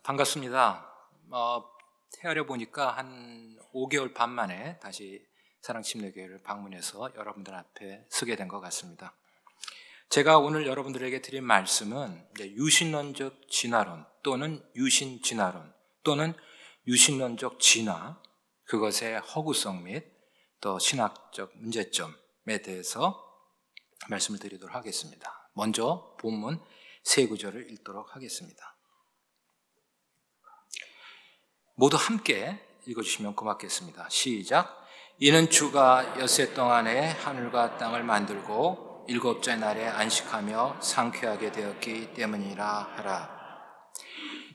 반갑습니다. 헤아려 보니까 한 5개월 반 만에 다시 사랑침례교회를 방문해서 여러분들 앞에 서게 된 것 같습니다. 제가 오늘 여러분들에게 드린 말씀은 유신론적 진화론 또는 유신진화론 또는 유신론적 진화, 그것의 허구성 및 또 신학적 문제점에 대해서 말씀을 드리도록 하겠습니다. 먼저 본문 세 구절을 읽도록 하겠습니다. 모두 함께 읽어주시면 고맙겠습니다. 시작. 이는 주가 엿새 동안에 하늘과 땅을 만들고 일곱째 날에 안식하며 상쾌하게 되었기 때문이라 하라.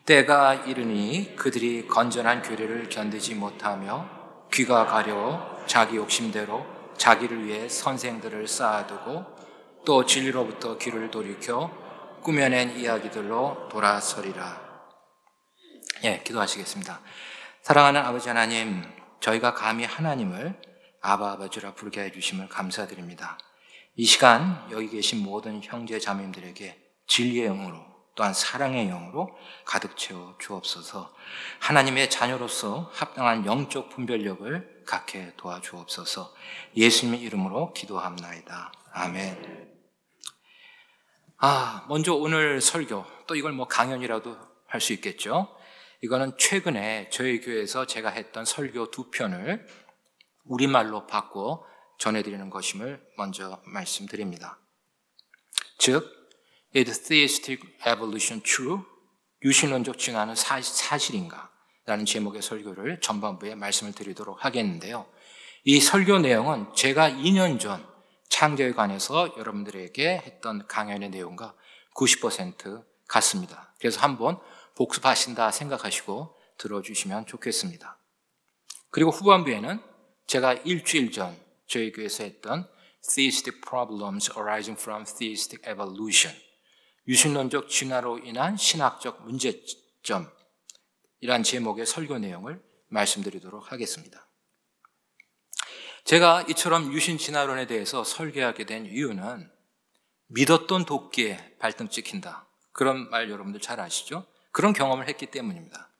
때가 이르니 그들이 건전한 교리를 견디지 못하며 귀가 가려워 자기 욕심대로 자기를 위해 선생들을 쌓아두고 또 진리로부터 귀를 돌이켜 꾸며낸 이야기들로 돌아서리라. 기도하시겠습니다. 사랑하는 아버지 하나님, 저희가 감히 하나님을 아버지라 부르게 해주심을 감사드립니다. 이 시간 여기 계신 모든 형제 자매님들에게 진리의 영으로 또한 사랑의 영으로 가득 채워 주옵소서. 하나님의 자녀로서 합당한 영적 분별력을 갖게 도와주옵소서. 예수님의 이름으로 기도합나이다. 아멘. 먼저 오늘 설교, 또 이걸 강연이라도 할 수 있겠죠. 이거는 최근에 저희 교회에서 제가 했던 설교 2편을 우리말로 바꿔 전해드리는 것임을 먼저 말씀드립니다. 즉, Is Theistic Evolution True? 유신론적 진화는 사실인가? 라는 제목의 설교를 전반부에 말씀을 드리도록 하겠는데요. 이 설교 내용은 제가 2년 전 창조에 관해서 여러분들에게 했던 강연의 내용과 90% 같습니다. 그래서 한번 복습하신다 생각하시고 들어주시면 좋겠습니다. 그리고 후반부에는 제가 일주일 전 저희 교회에서 했던 Theistic Problems Arising from Theistic Evolution, 유신론적 진화로 인한 신학적 문제점, 이란 제목의 설교 내용을 말씀드리도록 하겠습니다. 제가 이처럼 유신 진화론에 대해서 설교하게 된 이유는 믿었던 도끼에 발등 찍힌다, 그런 말 여러분들 잘 아시죠? 그런 경험을 했기 때문입니다.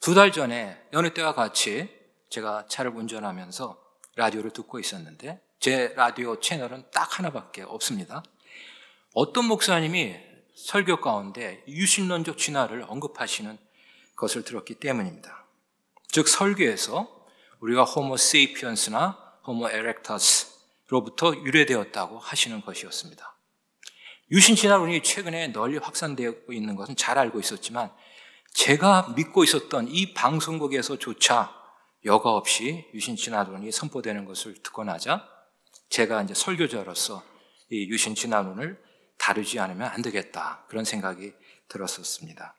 2달 전에 여느 때와 같이 제가 차를 운전하면서 라디오를 듣고 있었는데 제 라디오 채널은 딱 하나밖에 없습니다. 어떤 목사님이 설교 가운데 유신론적 진화를 언급하시는 것을 들었기 때문입니다. 즉 설교에서 우리가 호모 세이피언스나 호모 에렉터스로부터 유래되었다고 하시는 것이었습니다. 유신 진화론이 최근에 널리 확산되고 있는 것은 잘 알고 있었지만 제가 믿고 있었던 이 방송국에서조차 여과 없이 유신 진화론이 선포되는 것을 듣고 나자 제가 이제 설교자로서 이 유신 진화론을 다루지 않으면 안 되겠다, 그런 생각이 들었었습니다.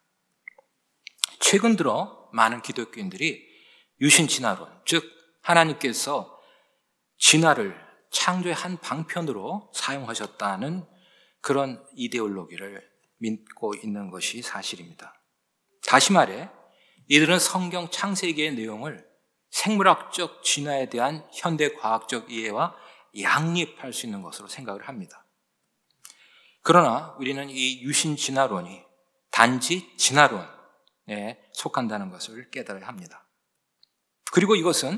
최근 들어 많은 기독교인들이 유신 진화론, 즉 하나님께서 진화를 창조의 한 방편으로 사용하셨다는 그런 이데올로기를 믿고 있는 것이 사실입니다. 다시 말해 이들은 성경 창세기의 내용을 생물학적 진화에 대한 현대과학적 이해와 양립할 수 있는 것으로 생각을 합니다. 그러나 우리는 이 유신 진화론이 단지 진화론에 속한다는 것을 깨달아야 합니다. 그리고 이것은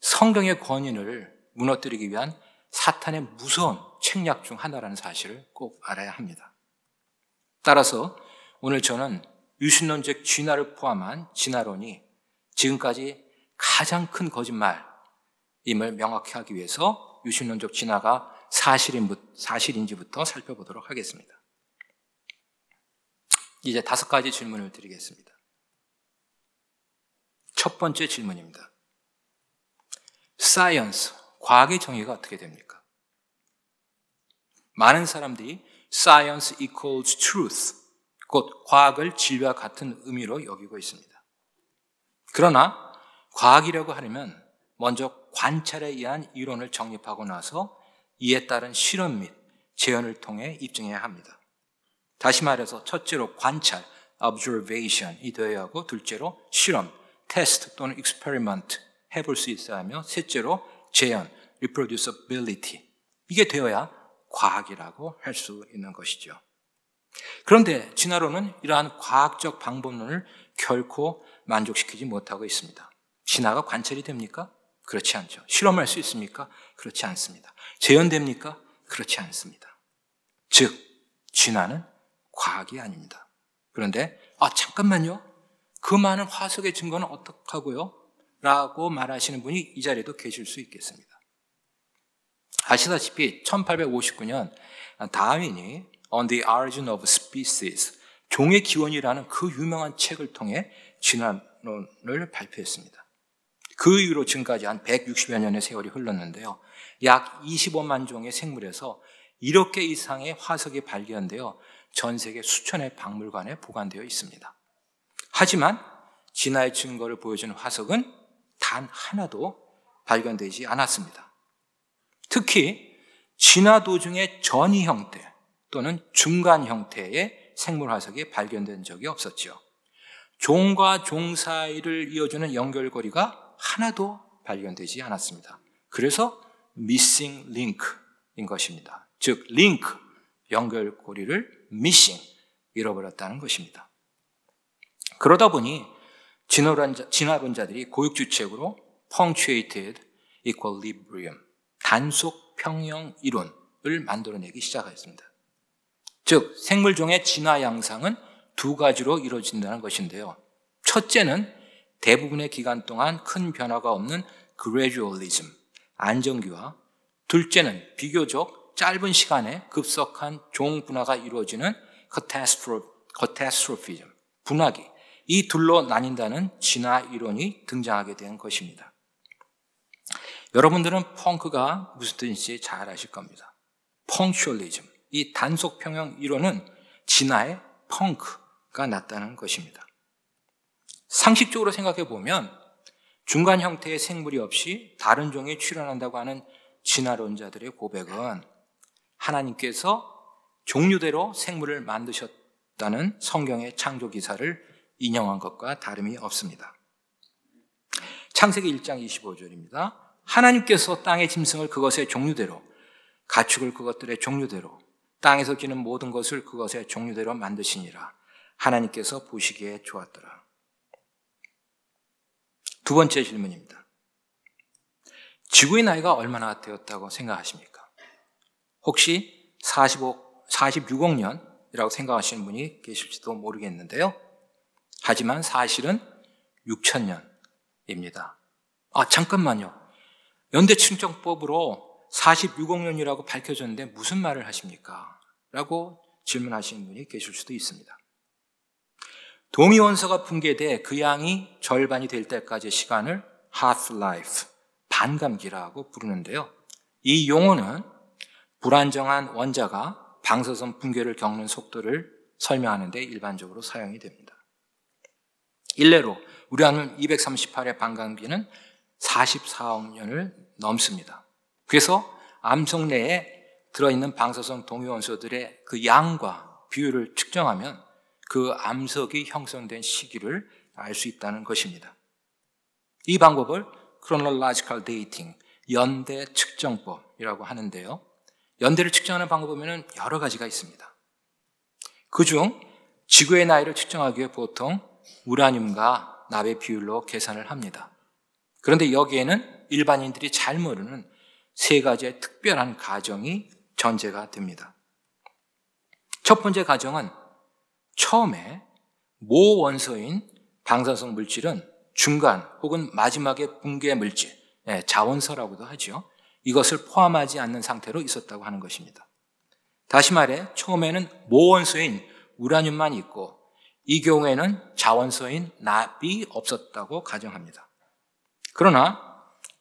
성경의 권위를 무너뜨리기 위한 사탄의 무서운 책략 중 하나라는 사실을 꼭 알아야 합니다. 따라서 오늘 저는 유신론적 진화를 포함한 진화론이 지금까지 가장 큰 거짓말임을 명확히 하기 위해서 유신론적 진화가 사실인지부터 살펴보도록 하겠습니다. 이제 5가지 질문을 드리겠습니다. 첫 번째 질문입니다. 사이언스, 과학의 정의가 어떻게 됩니까? 많은 사람들이 Science equals truth, 곧 과학을 진리와 같은 의미로 여기고 있습니다. 그러나 과학이라고 하려면 먼저 관찰에 의한 이론을 정립하고 나서 이에 따른 실험 및 재현을 통해 입증해야 합니다. 다시 말해서 첫째로 관찰, observation이 되어야 하고, 둘째로 실험, test 또는 experiment 해볼 수 있어야 하며, 셋째로 재현, reproducibility, 이게 되어야 과학이라고 할 수 있는 것이죠. 그런데 진화론은 이러한 과학적 방법론을 결코 만족시키지 못하고 있습니다. 진화가 관찰이 됩니까? 그렇지 않죠. 실험할 수 있습니까? 그렇지 않습니다. 재현됩니까? 그렇지 않습니다. 즉, 진화는 과학이 아닙니다. 그런데 잠깐만요. 그 많은 화석의 증거는 어떡하고요? 라고 말하시는 분이 이 자리에도 계실 수 있겠습니다. 아시다시피 1859년 다윈이 On the Origin of Species, 종의 기원이라는 그 유명한 책을 통해 진화론을 발표했습니다. 그 이후로 지금까지 한 160여 년의 세월이 흘렀는데요. 약 25만 종의 생물에서 1억 개 이상의 화석이 발견되어 전 세계 수천의 박물관에 보관되어 있습니다. 하지만 진화의 증거를 보여주는 화석은 단 하나도 발견되지 않았습니다. 특히 진화 도중의 전이 형태 또는 중간 형태의 생물 화석이 발견된 적이 없었죠. 종과 종 사이를 이어주는 연결고리가 하나도 발견되지 않았습니다. 그래서 missing link인 것입니다. 즉 링크, 연결고리를 missing, 잃어버렸다는 것입니다. 그러다 보니 진화론자들이 고육주책으로 punctuated equilibrium, 단속 평형 이론을 만들어내기 시작했습니다. 즉 생물종의 진화 양상은 두 가지로 이루어진다는 것인데요. 첫째는 대부분의 기간 동안 큰 변화가 없는 gradualism, 안정기와, 둘째는 비교적 짧은 시간에 급속한 종 분화가 이루어지는 catastrophism, 분화기, 이 둘로 나뉜다는 진화 이론이 등장하게 된 것입니다. 여러분들은 펑크가 무슨 뜻인지 잘 아실 겁니다. punctualism, 이 단속 평형 이론은 진화의 펑크가 났다는 것입니다. 상식적으로 생각해 보면 중간 형태의 생물이 없이 다른 종이 출현한다고 하는 진화론자들의 고백은 하나님께서 종류대로 생물을 만드셨다는 성경의 창조 기사를 인용한 것과 다름이 없습니다. 창세기 1장 25절입니다. 하나님께서 땅의 짐승을 그것의 종류대로, 가축을 그것들의 종류대로, 땅에서 기는 모든 것을 그것의 종류대로 만드시니라. 하나님께서 보시기에 좋았더라. 두 번째 질문입니다. 지구의 나이가 얼마나 되었다고 생각하십니까? 혹시 46억 년이라고 생각하시는 분이 계실지도 모르겠는데요. 하지만 사실은 6,000년입니다. 잠깐만요. 연대 측정법으로 46억 년이라고 밝혀졌는데 무슨 말을 하십니까? 라고 질문하시는 분이 계실 수도 있습니다. 동위원소가 붕괴돼 그 양이 절반이 될 때까지의 시간을 half-life, 반감기라고 부르는데요. 이 용어는 불안정한 원자가 방사선 붕괴를 겪는 속도를 설명하는 데 일반적으로 사용이 됩니다. 일례로 우라늄 238의 반감기는 44억 년을 넘습니다. 그래서 암석 내에 들어있는 방사성 동위원소들의 그 양과 비율을 측정하면 그 암석이 형성된 시기를 알 수 있다는 것입니다. 이 방법을 chronological dating, 연대 측정법이라고 하는데요. 연대를 측정하는 방법에는 여러 가지가 있습니다. 그중 지구의 나이를 측정하기 위해 보통 우라늄과 납의 비율로 계산을 합니다. 그런데 여기에는 일반인들이 잘 모르는 세 가지의 특별한 가정이 전제가 됩니다. 첫 번째 가정은 처음에 모 원소인 방사성 물질은 중간 혹은 마지막에 붕괴 물질, 자원소라고도 하죠. 이것을 포함하지 않는 상태로 있었다고 하는 것입니다. 다시 말해 처음에는 모 원소인 우라늄만 있고 이 경우에는 자원소인 납이 없었다고 가정합니다. 그러나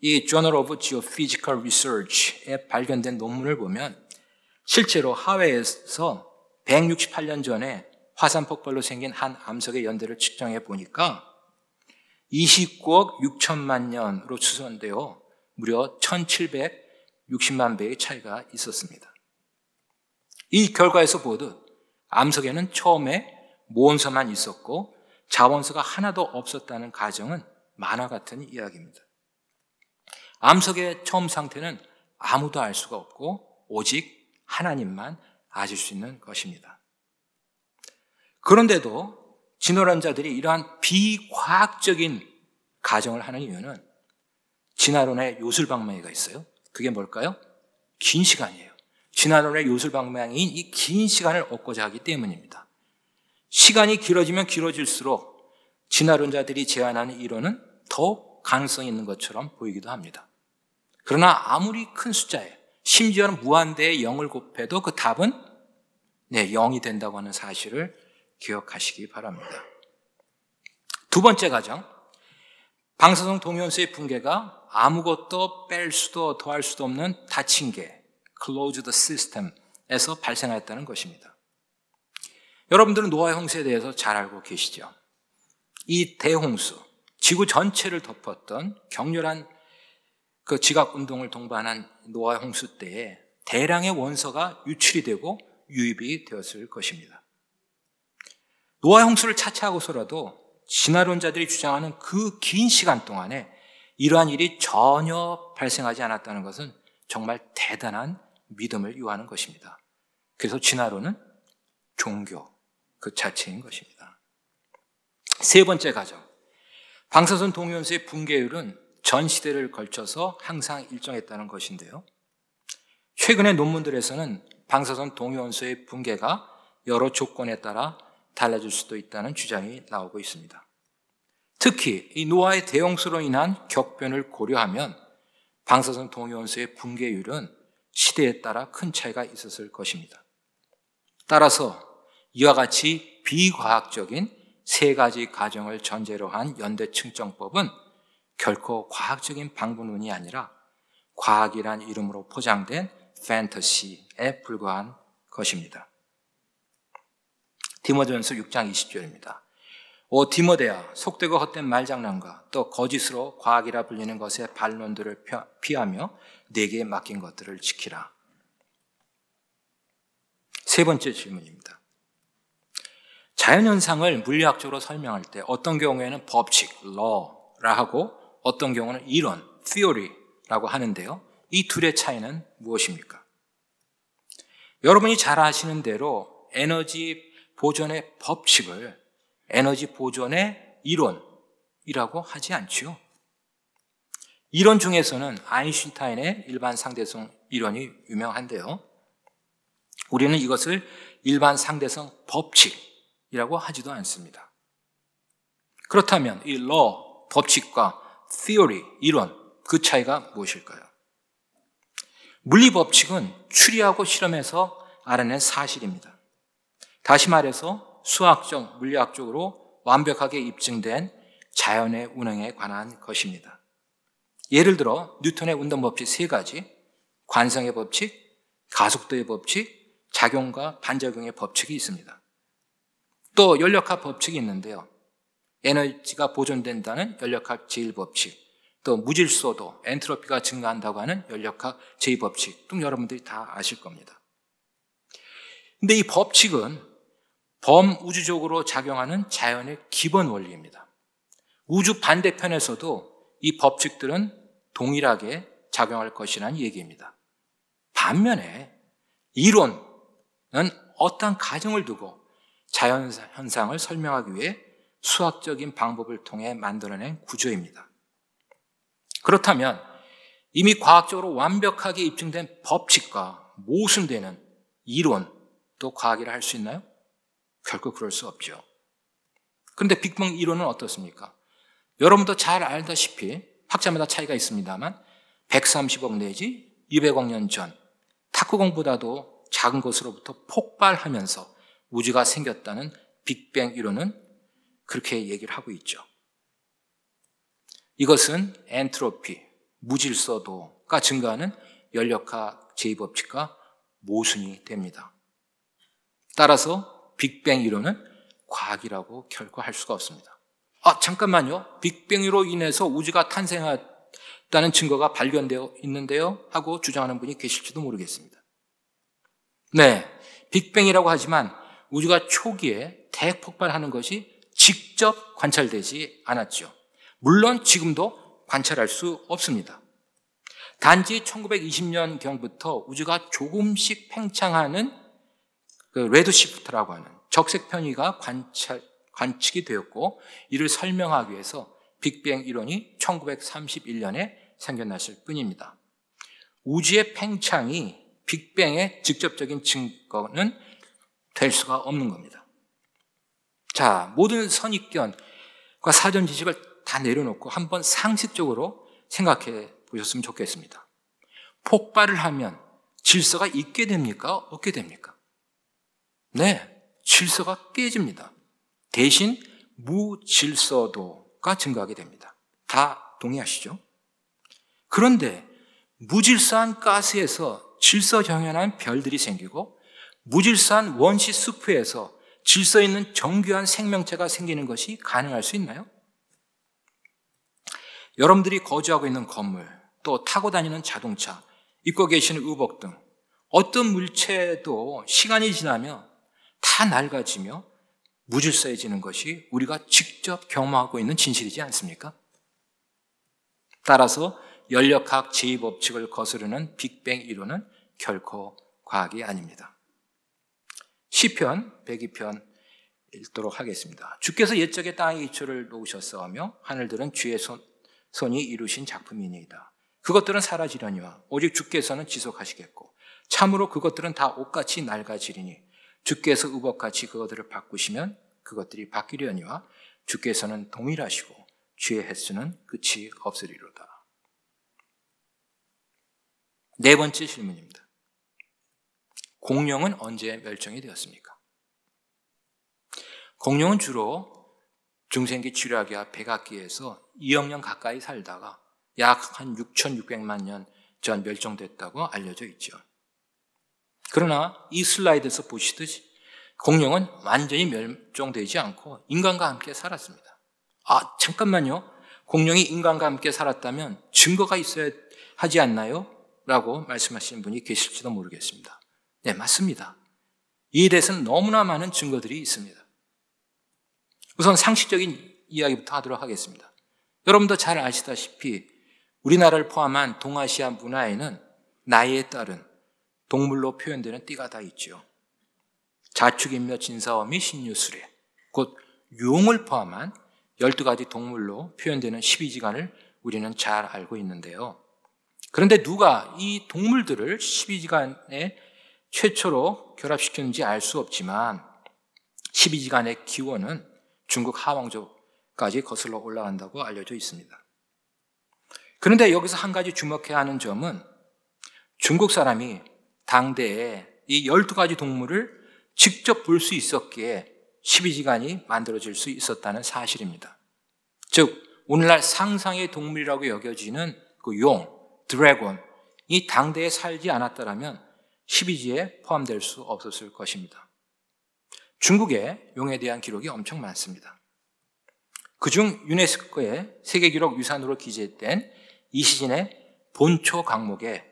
이 Journal of Geophysical Research에 발견된 논문을 보면 실제로 하와이에서 168년 전에 화산 폭발로 생긴 한 암석의 연대를 측정해 보니까 29억 6천만 년으로 추산되어 무려 1760만 배의 차이가 있었습니다. 이 결과에서 보듯 암석에는 처음에 모원소만 있었고 자원소가 하나도 없었다는 가정은 만화 같은 이야기입니다. 암석의 처음 상태는 아무도 알 수가 없고 오직 하나님만 아실 수 있는 것입니다. 그런데도 진화론자들이 이러한 비과학적인 가정을 하는 이유는 진화론의 요술방망이가 있어요. 그게 뭘까요? 긴 시간이에요. 진화론의 요술방망이인 이 긴 시간을 얻고자 하기 때문입니다. 시간이 길어지면 길어질수록 진화론자들이 제안하는 이론은 더욱 가능성이 있는 것처럼 보이기도 합니다. 그러나 아무리 큰 숫자에, 심지어는 무한대의 0을 곱해도 그 답은 0이 된다고 하는 사실을 기억하시기 바랍니다. 두 번째 가정, 방사성 동위원소의 붕괴가 아무것도 뺄 수도 더할 수도 없는 닫힌 계, closed system에서 발생하였다는 것입니다. 여러분들은 노아의 홍수에 대해서 잘 알고 계시죠? 이 대홍수, 지구 전체를 덮었던 격렬한 그 지각운동을 동반한 노아의 홍수 때에 대량의 원소가 유출이 되고 유입이 되었을 것입니다. 노아의 홍수를 차치하고서라도 진화론자들이 주장하는 그 긴 시간 동안에 이러한 일이 전혀 발생하지 않았다는 것은 정말 대단한 믿음을 요하는 것입니다. 그래서 진화론은 종교 그 자체인 것입니다. 세 번째 가정, 방사선 동위원소의 붕괴율은 전 시대를 걸쳐서 항상 일정했다는 것인데요. 최근의 논문들에서는 방사선 동위원소의 붕괴가 여러 조건에 따라 달라질 수도 있다는 주장이 나오고 있습니다. 특히 이 노아의 대홍수로 인한 격변을 고려하면 방사선 동위원소의 붕괴율은 시대에 따라 큰 차이가 있었을 것입니다. 따라서 이와 같이 비과학적인 세 가지 가정을 전제로 한 연대 측정법은 결코 과학적인 방법론이 아니라 과학이란 이름으로 포장된 판타시에 불과한 것입니다. 디모데전서 6장 20절입니다. 오 디모데야, 속되고 헛된 말장난과 또 거짓으로 과학이라 불리는 것의 반론들을 피하며 내게 맡긴 것들을 지키라. 세 번째 질문입니다. 자연현상을 물리학적으로 설명할 때 어떤 경우에는 법칙, law라 하고 어떤 경우는 이론, theory라고 하는데요. 이 둘의 차이는 무엇입니까? 여러분이 잘 아시는 대로 에너지 보존의 법칙을 에너지 보존의 이론이라고 하지 않지요. 이론 중에서는 아인슈타인의 일반 상대성 이론이 유명한데요. 우리는 이것을 일반 상대성 법칙이라고 하지도 않습니다. 그렇다면 이 law, 법칙과 theory, 이론, 그 차이가 무엇일까요? 물리 법칙은 추리하고 실험해서 알아낸 사실입니다. 다시 말해서 수학적, 물리학적으로 완벽하게 입증된 자연의 운행에 관한 것입니다. 예를 들어 뉴턴의 운동 법칙 세 가지, 관성의 법칙, 가속도의 법칙, 작용과 반작용의 법칙이 있습니다. 또 연력학 법칙이 있는데요. 에너지가 보존된다는 연력학 제1법칙, 또 무질서도, 엔트로피가 증가한다고 하는 연력학 제2법칙 등 여러분들이 다 아실 겁니다. 근데 이 법칙은 범우주적으로 작용하는 자연의 기본 원리입니다. 우주 반대편에서도 이 법칙들은 동일하게 작용할 것이라는 얘기입니다. 반면에 이론은 어떠한 가정을 두고 자연현상을 설명하기 위해 수학적인 방법을 통해 만들어낸 구조입니다. 그렇다면 이미 과학적으로 완벽하게 입증된 법칙과 모순되는 이론도 과학이라 할 수 있나요? 결코 그럴 수 없죠. 그런데 빅뱅 이론은 어떻습니까? 여러분도 잘 알다시피 학자마다 차이가 있습니다만 130억 내지 200억 년 전 탁구공보다도 작은 것으로부터 폭발하면서 우주가 생겼다는 빅뱅 이론은 그렇게 얘기를 하고 있죠. 이것은 엔트로피, 무질서도가 증가하는 연력학 제2법칙과 모순이 됩니다. 따라서 빅뱅 이론은 과학이라고 결코 할 수가 없습니다. 잠깐만요. 빅뱅으로 인해서 우주가 탄생했다는 증거가 발견되어 있는데요 하고 주장하는 분이 계실지도 모르겠습니다. 네, 빅뱅이라고 하지만 우주가 초기에 대폭발하는 것이 직접 관찰되지 않았죠. 물론 지금도 관찰할 수 없습니다. 단지 1920년경부터 우주가 조금씩 팽창하는 그 레드시프트라고 하는 적색 편의가 관측이 되었고 이를 설명하기 위해서 빅뱅 이론이 1931년에 생겨났을 뿐입니다. 우주의 팽창이 빅뱅의 직접적인 증거는 될 수가 없는 겁니다. 자, 모든 선입견과 사전 지식을 다 내려놓고 한번 상식적으로 생각해 보셨으면 좋겠습니다. 폭발을 하면 질서가 있게 됩니까? 없게 됩니까? 네, 질서가 깨집니다. 대신 무질서도가 증가하게 됩니다. 다 동의하시죠? 그런데 무질서한 가스에서 질서정연한 별들이 생기고 무질서한 원시 수프에서 질서 있는 정교한 생명체가 생기는 것이 가능할 수 있나요? 여러분들이 거주하고 있는 건물, 또 타고 다니는 자동차, 입고 계시는 의복 등 어떤 물체도 시간이 지나면 다 낡아지며 무질서해지는 것이 우리가 직접 경험하고 있는 진실이지 않습니까? 따라서 연력학 제2법칙을 거스르는 빅뱅 이론은 결코 과학이 아닙니다. 시편 102편 읽도록 하겠습니다. 주께서 옛적에 땅의 기초를 놓으셨사오며 하늘들은 주의 손이 이루신 작품이니이다. 그것들은 사라지려니와 오직 주께서는 지속하시겠고 참으로 그것들은 다 옷같이 낡아지리니 주께서 의복같이 그것들을 바꾸시면 그것들이 바뀌려니와 주께서는 동일하시고 주의 횟수는 끝이 없으리로다. 네 번째 질문입니다. 공룡은 언제 멸종이 되었습니까? 공룡은 주로 중생기 쥐라기와 백악기에서 2억 년 가까이 살다가 약 한 6,600만 년 전 멸종됐다고 알려져 있죠. 그러나 이 슬라이드에서 보시듯이 공룡은 완전히 멸종되지 않고 인간과 함께 살았습니다. 아, 잠깐만요. 공룡이 인간과 함께 살았다면 증거가 있어야 하지 않나요? 라고 말씀하시는 분이 계실지도 모르겠습니다. 네, 맞습니다. 이에 대해서는 너무나 많은 증거들이 있습니다. 우선 상식적인 이야기부터 하도록 하겠습니다. 여러분도 잘 아시다시피 우리나라를 포함한 동아시아 문화에는 나이에 따른 동물로 표현되는 띠가 다 있죠. 자축인묘 진사오미 신유술에 곧 용을 포함한 12가지 동물로 표현되는 12지간을 우리는 잘 알고 있는데요. 그런데 누가 이 동물들을 12지간에 최초로 결합시켰는지 알 수 없지만 12지간의 기원은 중국 하왕족까지 거슬러 올라간다고 알려져 있습니다. 그런데 여기서 한 가지 주목해야 하는 점은 중국 사람이 당대에 이 12가지 동물을 직접 볼 수 있었기에 12지간이 만들어질 수 있었다는 사실입니다. 즉 오늘날 상상의 동물이라고 여겨지는 그 용, 드래곤, 이 당대에 살지 않았다면 12지에 포함될 수 없었을 것입니다. 중국에 용에 대한 기록이 엄청 많습니다. 그중 유네스코의 세계기록 유산으로 기재된 이시진의 본초 강목에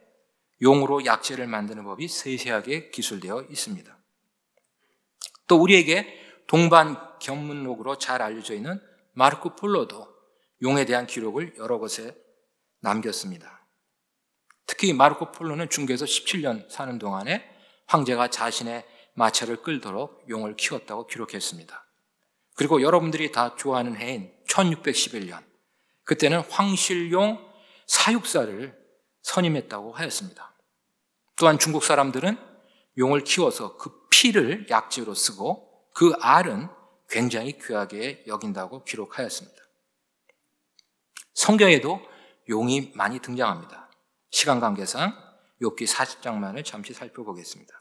용으로 약재를 만드는 법이 세세하게 기술되어 있습니다. 또 우리에게 동반 견문록으로 잘 알려져 있는 마르코 폴로도 용에 대한 기록을 여러 곳에 남겼습니다. 특히 마르코 폴로는 중국에서 17년 사는 동안에 황제가 자신의 마차를 끌도록 용을 키웠다고 기록했습니다. 그리고 여러분들이 다 좋아하는 해인 1611년, 그때는 황실용 사육사를 선임했다고 하였습니다. 또한 중국 사람들은 용을 키워서 그 피를 약재로 쓰고 그 알은 굉장히 귀하게 여긴다고 기록하였습니다. 성경에도 용이 많이 등장합니다. 시간 관계상 욥기 40장만을 잠시 살펴보겠습니다.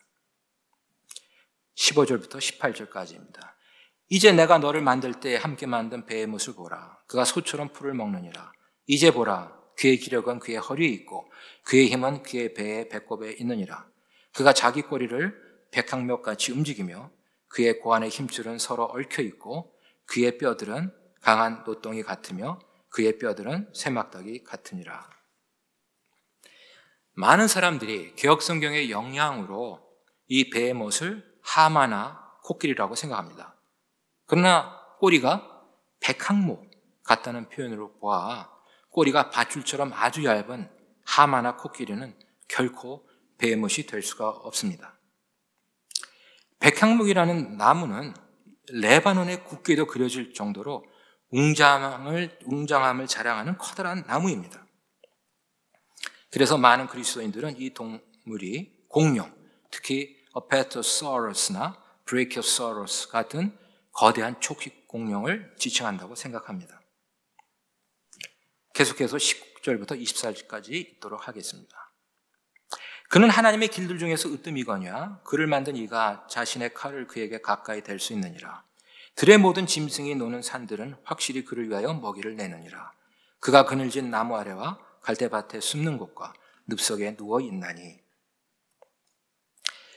15절부터 18절까지입니다. 이제 내가 너를 만들 때 함께 만든 배의 못을 보라. 그가 소처럼 풀을 먹느니라. 이제 보라. 그의 기력은 그의 허리에 있고 그의 힘은 그의 배의 배꼽에 있느니라. 그가 자기 꼬리를 백항목같이 움직이며 그의 고안의 힘줄은 서로 얽혀 있고 그의 뼈들은 강한 노동이 같으며 그의 뼈들은 쇠막닥이 같으니라. 많은 사람들이 개역성경의 영향으로 이 배의 못을 하마나 코끼리라고 생각합니다. 그러나 꼬리가 백항목 같다는 표현으로 보아 꼬리가 밧줄처럼 아주 얇은 하마나 코끼리는 결코 배의 못이 될 수가 없습니다. 백향목이라는 나무는 레바논의 국기에도 그려질 정도로 웅장함을 자랑하는 커다란 나무입니다. 그래서 많은 그리스도인들은 이 동물이 공룡, 특히 어페토사우루스나 브레키오사우루스 같은 거대한 초식 공룡을 지칭한다고 생각합니다. 계속해서 19절부터 24절까지 읽도록 하겠습니다. 그는 하나님의 길들 중에서 으뜸이거냐 그를 만든 이가 자신의 칼을 그에게 가까이 댈 수 있느니라. 들의 모든 짐승이 노는 산들은 확실히 그를 위하여 먹이를 내느니라. 그가 그늘진 나무 아래와 갈대밭에 숨는 곳과 늪속에 누워 있나니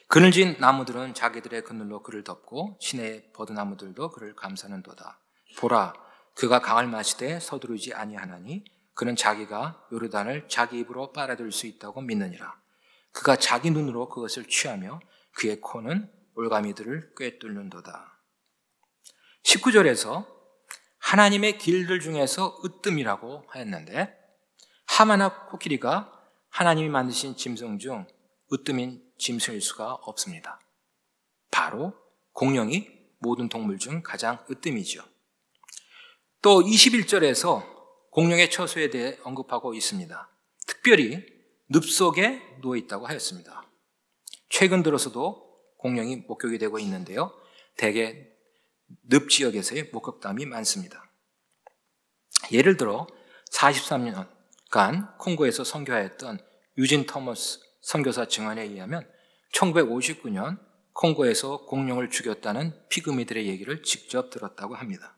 그늘진 나무들은 자기들의 그늘로 그를 덮고 시내의 버드나무들도 그를 감싸는도다. 보라, 그가 강을 마시되 서두르지 아니하나니 그는 자기가 요르단을 자기 입으로 빨아들일 수 있다고 믿느니라. 그가 자기 눈으로 그것을 취하며 그의 코는 올가미들을 꿰뚫는도다. 19절에서 하나님의 길들 중에서 으뜸이라고 하였는데 하마나 코끼리가 하나님이 만드신 짐승 중 으뜸인 짐승일 수가 없습니다. 바로 공룡이 모든 동물 중 가장 으뜸이죠. 또 21절에서 공룡의 처소에 대해 언급하고 있습니다. 특별히 늪속에 누워있다고 하였습니다. 최근 들어서도 공룡이 목격이 되고 있는데요. 대개 늪 지역에서의 목격담이 많습니다. 예를 들어 43년간 콩고에서 선교하였던 유진 토머스 선교사 증언에 의하면 1959년 콩고에서 공룡을 죽였다는 피그미들의 얘기를 직접 들었다고 합니다.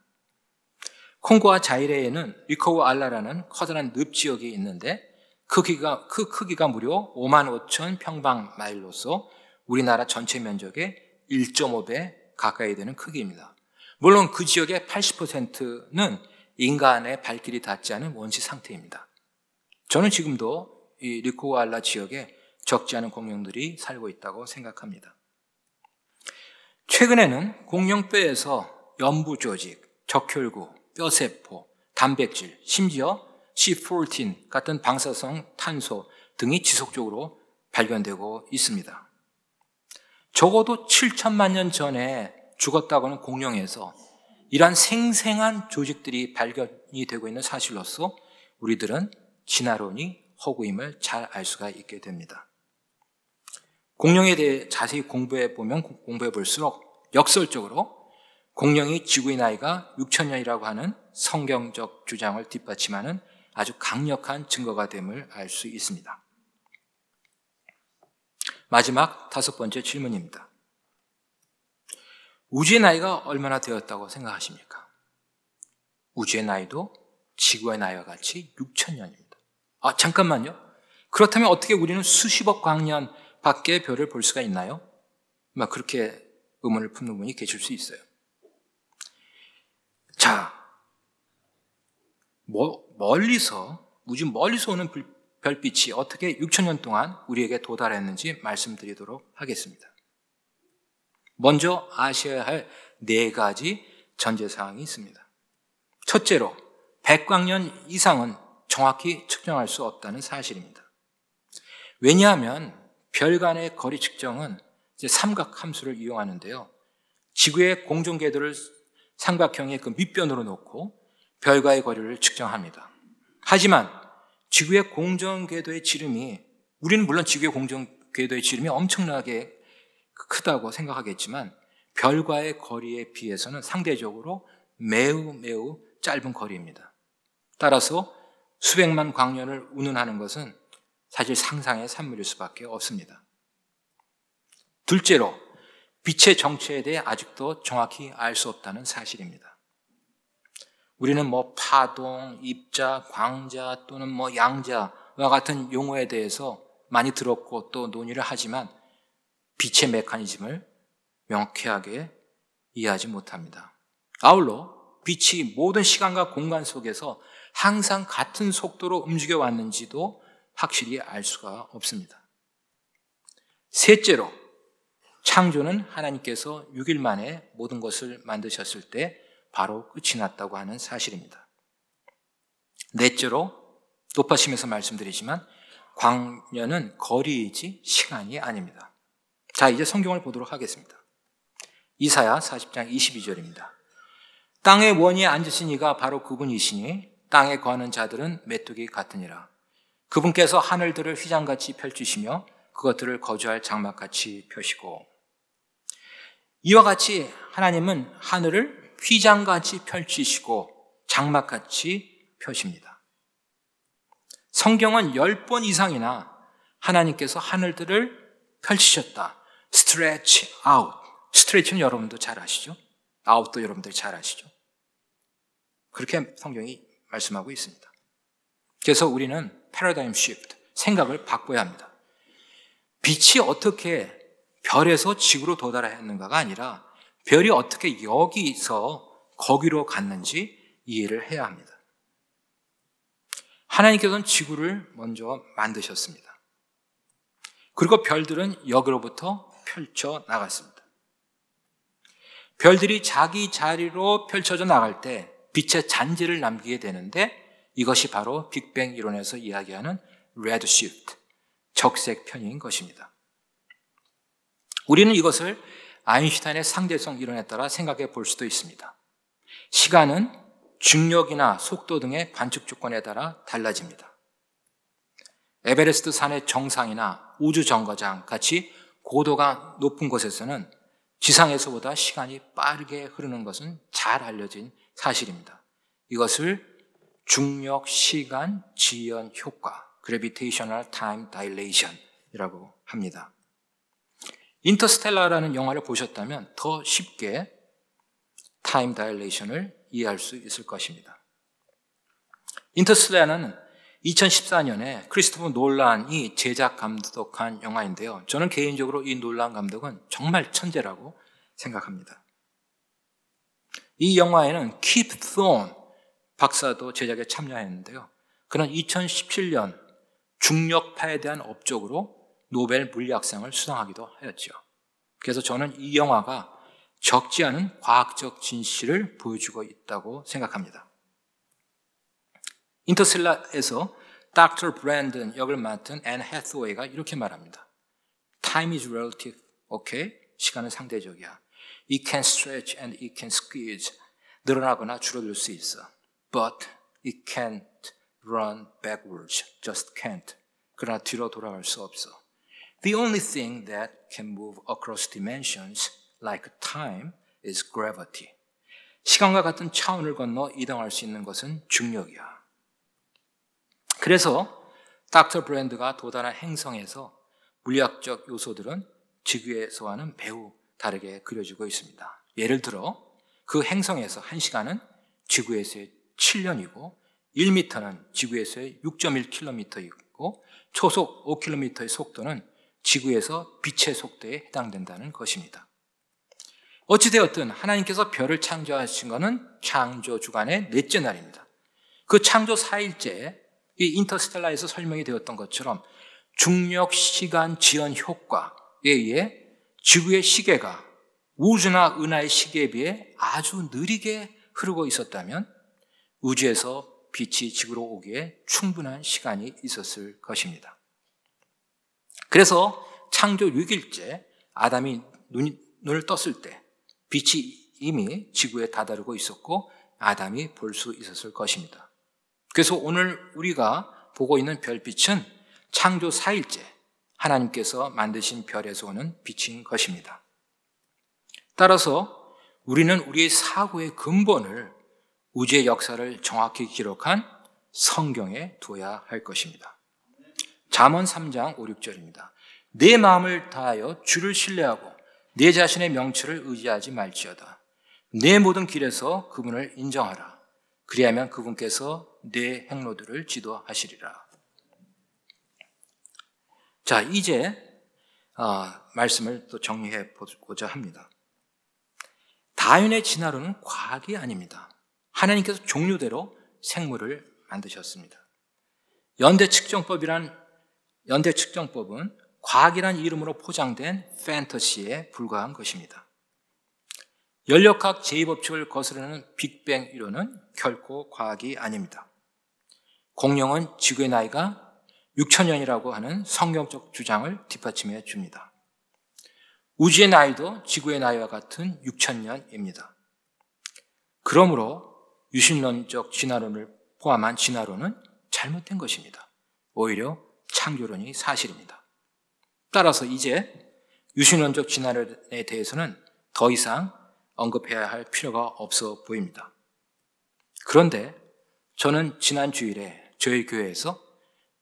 콩고와 자이레에는 리코우 알라라는 커다란 늪 지역이 있는데 그 크기가 무려 55,000 평방마일로서 우리나라 전체 면적의 1.5배 가까이 되는 크기입니다. 물론 그 지역의 80%는 인간의 발길이 닿지 않은 원시 상태입니다. 저는 지금도 이 리코알라 지역에 적지 않은 공룡들이 살고 있다고 생각합니다. 최근에는 공룡뼈에서 연부 조직, 적혈구, 뼈세포, 단백질, 심지어 C14 같은 방사성 탄소 등이 지속적으로 발견되고 있습니다. 적어도 7천만 년 전에 죽었다고 하는 공룡에서 이러한 생생한 조직들이 발견이 되고 있는 사실로서 우리들은 진화론이 허구임을 잘 알 수가 있게 됩니다. 공룡에 대해 자세히 공부해 볼수록 역설적으로 공룡이 지구의 나이가 6,000년이라고 하는 성경적 주장을 뒷받침하는 아주 강력한 증거가 됨을 알 수 있습니다. 마지막 5번째 질문입니다. 우주의 나이가 얼마나 되었다고 생각하십니까? 우주의 나이도 지구의 나이와 같이 6,000년입니다. 잠깐만요. 그렇다면 어떻게 우리는 수십억 광년 밖의 별을 볼 수가 있나요? 그렇게 의문을 품는 분이 계실 수 있어요. 자, 우주 멀리서 오는 별빛이 어떻게 6,000년 동안 우리에게 도달했는지 말씀드리도록 하겠습니다. 먼저 아셔야 할 4가지 전제사항이 있습니다. 첫째로 100광년 이상은 정확히 측정할 수 없다는 사실입니다. 왜냐하면 별 간의 거리 측정은 삼각함수를 이용하는데요. 지구의 공전궤도를 삼각형의 그 밑변으로 놓고 별과의 거리를 측정합니다. 하지만 지구의 공전궤도의 지름이, 우리는 물론 지구의 공전궤도의 지름이 엄청나게 크다고 생각하겠지만 별과의 거리에 비해서는 상대적으로 매우 짧은 거리입니다. 따라서 수백만 광년을 운운하는 것은 사실 상상의 산물일 수밖에 없습니다. 둘째로 빛의 정체에 대해 아직도 정확히 알 수 없다는 사실입니다. 우리는 파동, 입자, 광자 또는 양자와 같은 용어에 대해서 많이 들었고 또 논의를 하지만 빛의 메커니즘을 명쾌하게 이해하지 못합니다. 아울러 빛이 모든 시간과 공간 속에서 항상 같은 속도로 움직여 왔는지도 확실히 알 수가 없습니다. 셋째로 창조는 하나님께서 6일 만에 모든 것을 만드셨을 때 바로 끝이 났다고 하는 사실입니다. 넷째로 높아심에서 말씀드리지만 광년은 거리이지 시간이 아닙니다. 자, 이제 성경을 보도록 하겠습니다. 이사야 40장 22절입니다. 땅의 원위에 앉으신 이가 바로 그분이시니 땅에 거하는 자들은 메뚜기 같으니라. 그분께서 하늘들을 휘장같이 펼치시며 그것들을 거주할 장막같이 펴시고. 이와 같이 하나님은 하늘을 휘장같이 펼치시고 장막같이 펴십니다. 성경은 10번 이상이나 하나님께서 하늘들을 펼치셨다. stretch out. stretch는 여러분도 잘 아시죠? out도 여러분들 잘 아시죠? 그렇게 성경이 말씀하고 있습니다. 그래서 우리는 패러다임 shift, 생각을 바꿔야 합니다. 빛이 어떻게 별에서 지구로 도달했는가가 아니라 별이 어떻게 여기서 거기로 갔는지 이해를 해야 합니다. 하나님께서는 지구를 먼저 만드셨습니다. 그리고 별들은 여기로부터 펼쳐 나갔습니다. 별들이 자기 자리로 펼쳐져 나갈 때 빛의 잔재를 남기게 되는데 이것이 바로 빅뱅 이론에서 이야기하는 redshift, 적색 편의인 것입니다. 우리는 이것을 아인슈타인의 상대성 이론에 따라 생각해 볼 수도 있습니다. 시간은 중력이나 속도 등의 관측 조건에 따라 달라집니다. 에베레스트 산의 정상이나 우주 정거장 같이 고도가 높은 곳에서는 지상에서보다 시간이 빠르게 흐르는 것은 잘 알려진 사실입니다. 이것을 중력 시간 지연 효과, Gravitational Time Dilation이라고 합니다. 인터스텔라라는 영화를 보셨다면 더 쉽게 타임 다일레이션을 이해할 수 있을 것입니다. 인터스텔라는 2014년에 크리스토퍼 놀란이 제작 감독한 영화인데요. 저는 개인적으로 이 놀란 감독은 정말 천재라고 생각합니다. 이 영화에는 킵 톤 박사도 제작에 참여했는데요. 그는 2017년 중력파에 대한 업적으로 노벨 물리학상을 수상하기도 하였죠. 그래서 저는 이 영화가 적지 않은 과학적 진실을 보여주고 있다고 생각합니다. 인터스텔라에서 닥터 브랜든 역을 맡은 앤 해서웨이가 이렇게 말합니다. Time is relative, okay? 시간은 상대적이야. It can stretch and it can squeeze. 늘어나거나 줄어들 수 있어. But it can't run backwards. Just can't. 그러나 뒤로 돌아갈 수 없어. The only thing that can move across dimensions like time is gravity. 시간과 같은 차원을 건너 이동할 수 있는 것은 중력이야. 그래서 닥터 브랜드가 도달한 행성에서 물리학적 요소들은 지구에서와는 매우 다르게 그려지고 있습니다. 예를 들어 그 행성에서 1시간은 지구에서의 7년이고 1m는 지구에서의 6.1km이고 초속 5km의 속도는 지구에서 빛의 속도에 해당된다는 것입니다. 어찌되었든 하나님께서 별을 창조하신 것은 창조 주간의 넷째 날입니다. 그 창조 4일째 이 인터스텔라에서 설명이 되었던 것처럼 중력 시간 지연 효과에 의해 지구의 시계가 우주나 은하의 시계에 비해 아주 느리게 흐르고 있었다면 우주에서 빛이 지구로 오기에 충분한 시간이 있었을 것입니다. 그래서 창조 6일째 아담이 눈을 떴을 때 빛이 이미 지구에 다다르고 있었고 아담이 볼 수 있었을 것입니다. 그래서 오늘 우리가 보고 있는 별빛은 창조 4일째 하나님께서 만드신 별에서 오는 빛인 것입니다. 따라서 우리는 우리의 사고의 근본을 우주의 역사를 정확히 기록한 성경에 둬야 할 것입니다. 잠언 3장 5, 6절입니다. 내 마음을 다하여 주를 신뢰하고 내 자신의 명철을 의지하지 말지어다. 내 모든 길에서 그분을 인정하라. 그리하면 그분께서 내 행로들을 지도하시리라. 자, 이제 말씀을 또 정리해 보고자 합니다. 다윈의 진화론은 과학이 아닙니다. 하나님께서 종류대로 생물을 만드셨습니다. 연대 측정법은 과학이란 이름으로 포장된 판타지에 불과한 것입니다. 연력학 제2법칙을 거스르는 빅뱅 이론은 결코 과학이 아닙니다. 공룡은 지구의 나이가 6,000년이라고 하는 성경적 주장을 뒷받침해 줍니다. 우주의 나이도 지구의 나이와 같은 6,000년입니다. 그러므로 유신론적 진화론을 포함한 진화론은 잘못된 것입니다. 오히려 창조론이 사실입니다. 따라서 이제 유신론적 진화론에 대해서는 더 이상 언급해야 할 필요가 없어 보입니다. 그런데 저는 지난 주일에 저희 교회에서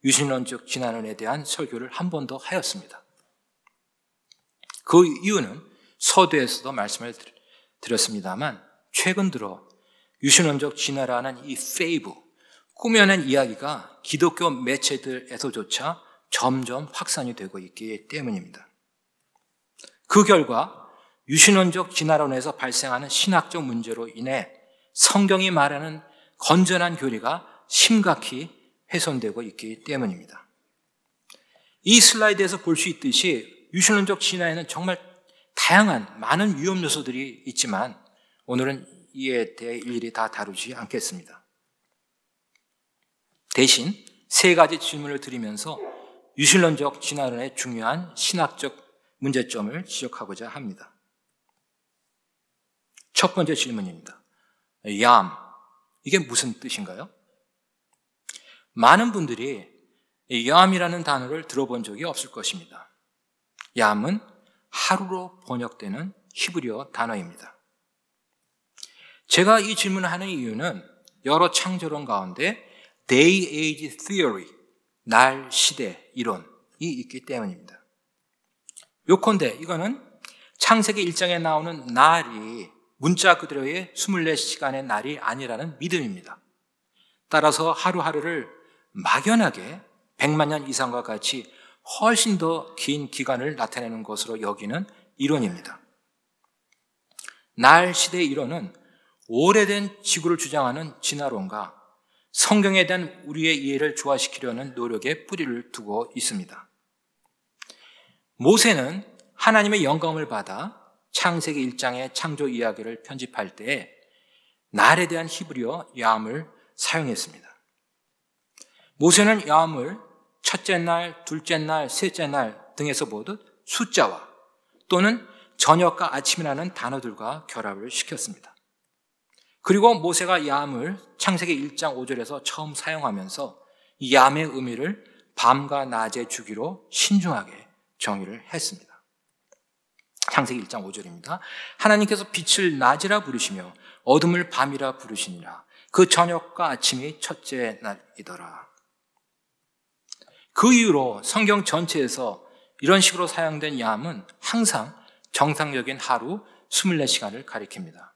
유신론적 진화론에 대한 설교를 한 번 더 하였습니다. 그 이유는 서두에서도 말씀을 드렸습니다만 최근 들어 유신론적 진화라는 이 페이브, 꾸며낸 이야기가 기독교 매체들에서조차 점점 확산이 되고 있기 때문입니다. 그 결과 유신론적 진화론에서 발생하는 신학적 문제로 인해 성경이 말하는 건전한 교리가 심각히 훼손되고 있기 때문입니다. 이 슬라이드에서 볼 수 있듯이 유신론적 진화에는 정말 다양한 많은 위험 요소들이 있지만 오늘은 이에 대해 일일이 다 다루지 않겠습니다. 대신 세 가지 질문을 드리면서 유신론적 진화론의 중요한 신학적 문제점을 지적하고자 합니다. 첫 번째 질문입니다. 얌, 이게 무슨 뜻인가요? 많은 분들이 얌이라는 단어를 들어본 적이 없을 것입니다. 얌은 하루로 번역되는 히브리어 단어입니다. 제가 이 질문을 하는 이유는 여러 창조론 가운데 Day Age Theory, 날 시대 이론이 있기 때문입니다. 요컨대 이거는 창세기 1장에 나오는 날이 문자 그대로의 24시간의 날이 아니라는 믿음입니다. 따라서 하루하루를 막연하게 100만 년 이상과 같이 훨씬 더 긴 기간을 나타내는 것으로 여기는 이론입니다. 날 시대의 이론은 오래된 지구를 주장하는 진화론과 성경에 대한 우리의 이해를 조화시키려는 노력에 뿌리를 두고 있습니다. 모세는 하나님의 영감을 받아 창세기 1장의 창조 이야기를 편집할 때 날에 대한 히브리어 얌을 사용했습니다. 모세는 얌을 첫째 날, 둘째 날, 셋째 날 등에서 보듯 숫자와 또는 저녁과 아침이라는 단어들과 결합을 시켰습니다. 그리고 모세가 얌을 창세기 1장 5절에서 처음 사용하면서 이 얌의 의미를 밤과 낮의 주기로 신중하게 정의를 했습니다. 창세기 1장 5절입니다. 하나님께서 빛을 낮이라 부르시며 어둠을 밤이라 부르시니라. 그 저녁과 아침이 첫째 날이더라. 그 이후로 성경 전체에서 이런 식으로 사용된 얌은 항상 정상적인 하루 24시간을 가리킵니다.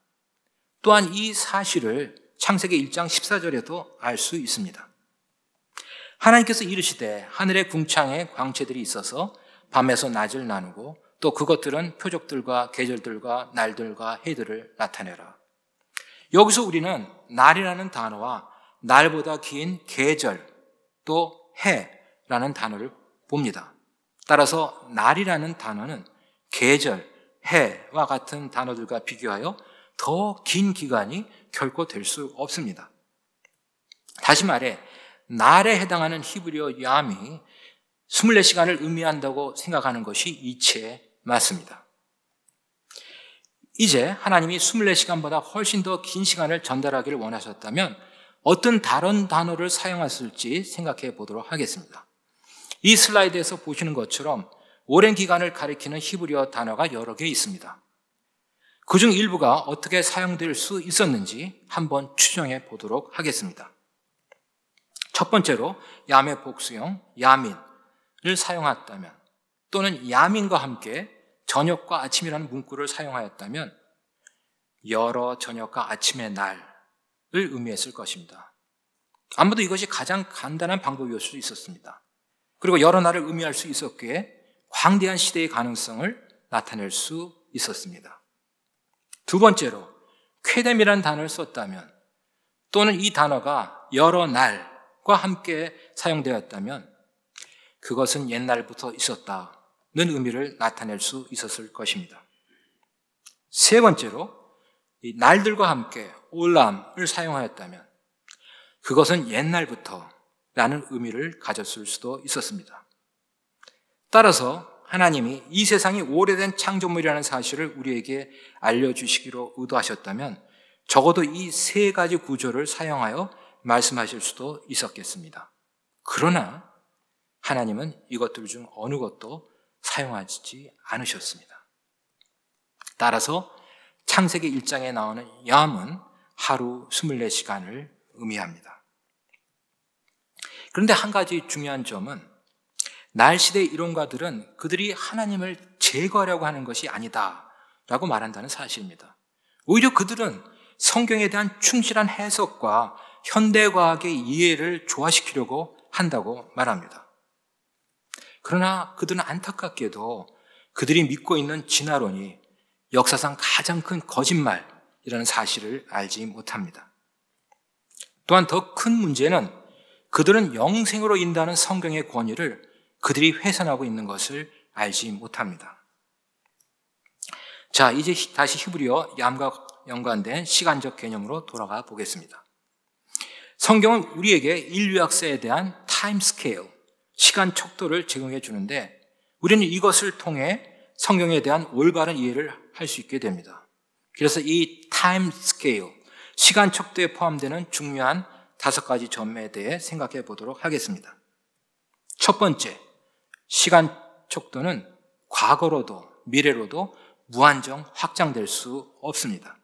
또한 이 사실을 창세기 1장 14절에도 알 수 있습니다. 하나님께서 이르시되 하늘의 궁창에 광채들이 있어서 밤에서 낮을 나누고 또 그것들은 표적들과 계절들과 날들과 해들을 나타내라. 여기서 우리는 날이라는 단어와 날보다 긴 계절 또 해라는 단어를 봅니다. 따라서 날이라는 단어는 계절, 해와 같은 단어들과 비교하여 더 긴 기간이 결코 될 수 없습니다. 다시 말해 날에 해당하는 히브리어 얌이 24시간을 의미한다고 생각하는 것이 이치에 맞습니다. 이제 하나님이 24시간보다 훨씬 더 긴 시간을 전달하기를 원하셨다면 어떤 다른 단어를 사용했을지 생각해 보도록 하겠습니다. 이 슬라이드에서 보시는 것처럼 오랜 기간을 가리키는 히브리어 단어가 여러 개 있습니다. 그중 일부가 어떻게 사용될 수 있었는지 한번 추정해 보도록 하겠습니다. 첫 번째로 얌의 복수형 야민을 사용했다면 또는 야민과 함께 저녁과 아침이라는 문구를 사용하였다면 여러 저녁과 아침의 날을 의미했을 것입니다. 아무도 이것이 가장 간단한 방법이었을 수 있었습니다. 그리고 여러 날을 의미할 수 있었기에 광대한 시대의 가능성을 나타낼 수 있었습니다. 두 번째로 쾌뎀이라는 단어를 썼다면 또는 이 단어가 여러 날과 함께 사용되었다면 그것은 옛날부터 있었다는 의미를 나타낼 수 있었을 것입니다. 세 번째로 이 날들과 함께 올람을 사용하였다면 그것은 옛날부터라는 의미를 가졌을 수도 있었습니다. 따라서 하나님이 이 세상이 오래된 창조물이라는 사실을 우리에게 알려주시기로 의도하셨다면 적어도 이 세 가지 구조를 사용하여 말씀하실 수도 있었겠습니다. 그러나 하나님은 이것들 중 어느 것도 사용하지 않으셨습니다. 따라서 창세기 1장에 나오는 염은 하루 24시간을 의미합니다. 그런데 한 가지 중요한 점은 날시대 이론가들은 그들이 하나님을 제거하려고 하는 것이 아니다라고 말한다는 사실입니다. 오히려 그들은 성경에 대한 충실한 해석과 현대과학의 이해를 조화시키려고 한다고 말합니다. 그러나 그들은 안타깝게도 그들이 믿고 있는 진화론이 역사상 가장 큰 거짓말이라는 사실을 알지 못합니다. 또한 더 큰 문제는 그들은 영생으로 인도하는 성경의 권위를 그들이 훼손하고 있는 것을 알지 못합니다. 자, 이제 다시 히브리어 얌과 연관된 시간적 개념으로 돌아가 보겠습니다. 성경은 우리에게 인류 역사에 대한 타임 스케일, 시간 척도를 제공해 주는데 우리는 이것을 통해 성경에 대한 올바른 이해를 할 수 있게 됩니다. 그래서 이 타임 스케일, 시간 척도에 포함되는 중요한 5가지 점에 대해 생각해 보도록 하겠습니다. 첫 번째, 시간 척도는 과거로도 미래로도 무한정 확장될 수 없습니다.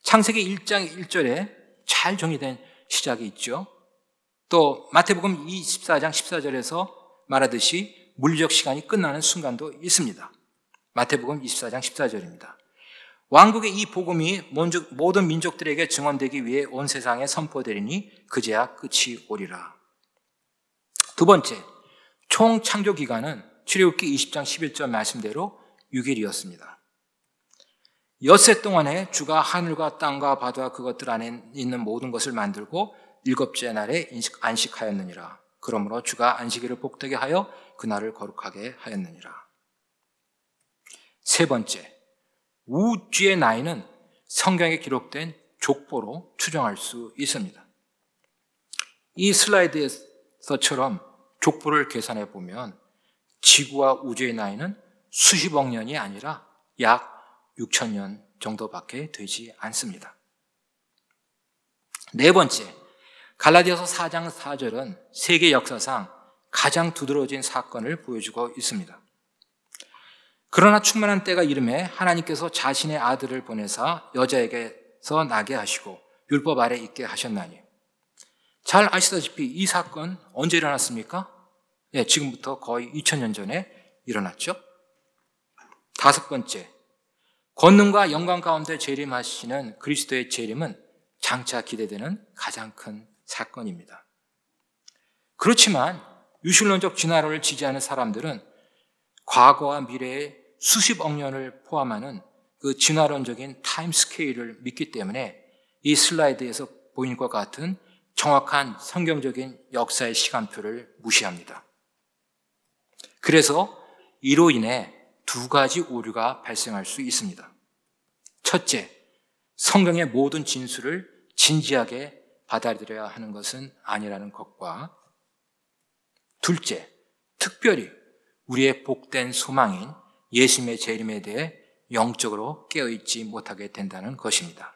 창세기 1장 1절에 잘 정의된 시작이 있죠. 또 마태복음 24장 14절에서 말하듯이 물리적 시간이 끝나는 순간도 있습니다. 마태복음 24장 14절입니다. 왕국의 이 복음이 모든 민족들에게 증언되기 위해 온 세상에 선포되리니 그제야 끝이 오리라. 두 번째, 총 창조 기간은 출애굽기 20장 11절 말씀대로 6일이었습니다. 엿새 동안에 주가 하늘과 땅과 바다와 그것들 안에 있는 모든 것을 만들고 일곱째 날에 안식하였느니라. 그러므로 주가 안식일을 복되게 하여 그날을 거룩하게 하였느니라. 세 번째, 우주의 나이는 성경에 기록된 족보로 추정할 수 있습니다. 이 슬라이드에서처럼 족보를 계산해 보면 지구와 우주의 나이는 수십억 년이 아니라 약 6,000년 정도밖에 되지 않습니다. 네 번째, 갈라디아서 4장 4절은 세계 역사상 가장 두드러진 사건을 보여주고 있습니다. 그러나 충만한 때가 이름에 하나님께서 자신의 아들을 보내사 여자에게서 나게 하시고 율법 아래 있게 하셨나니. 잘 아시다시피 이 사건 언제 일어났습니까? 네, 지금부터 거의 2000년 전에 일어났죠. 다섯 번째, 권능과 영광 가운데 재림하시는 그리스도의 재림은 장차 기대되는 가장 큰 사건입니다. 그렇지만 유실론적 진화론을 지지하는 사람들은 과거와 미래의 수십억 년을 포함하는 그 진화론적인 타임 스케일을 믿기 때문에 이 슬라이드에서 보인 것 같은 정확한 성경적인 역사의 시간표를 무시합니다. 그래서 이로 인해 2가지 오류가 발생할 수 있습니다. 첫째, 성경의 모든 진술을 진지하게 받아들여야 하는 것은 아니라는 것과 둘째, 특별히 우리의 복된 소망인 예수님의 재림에 대해 영적으로 깨어있지 못하게 된다는 것입니다.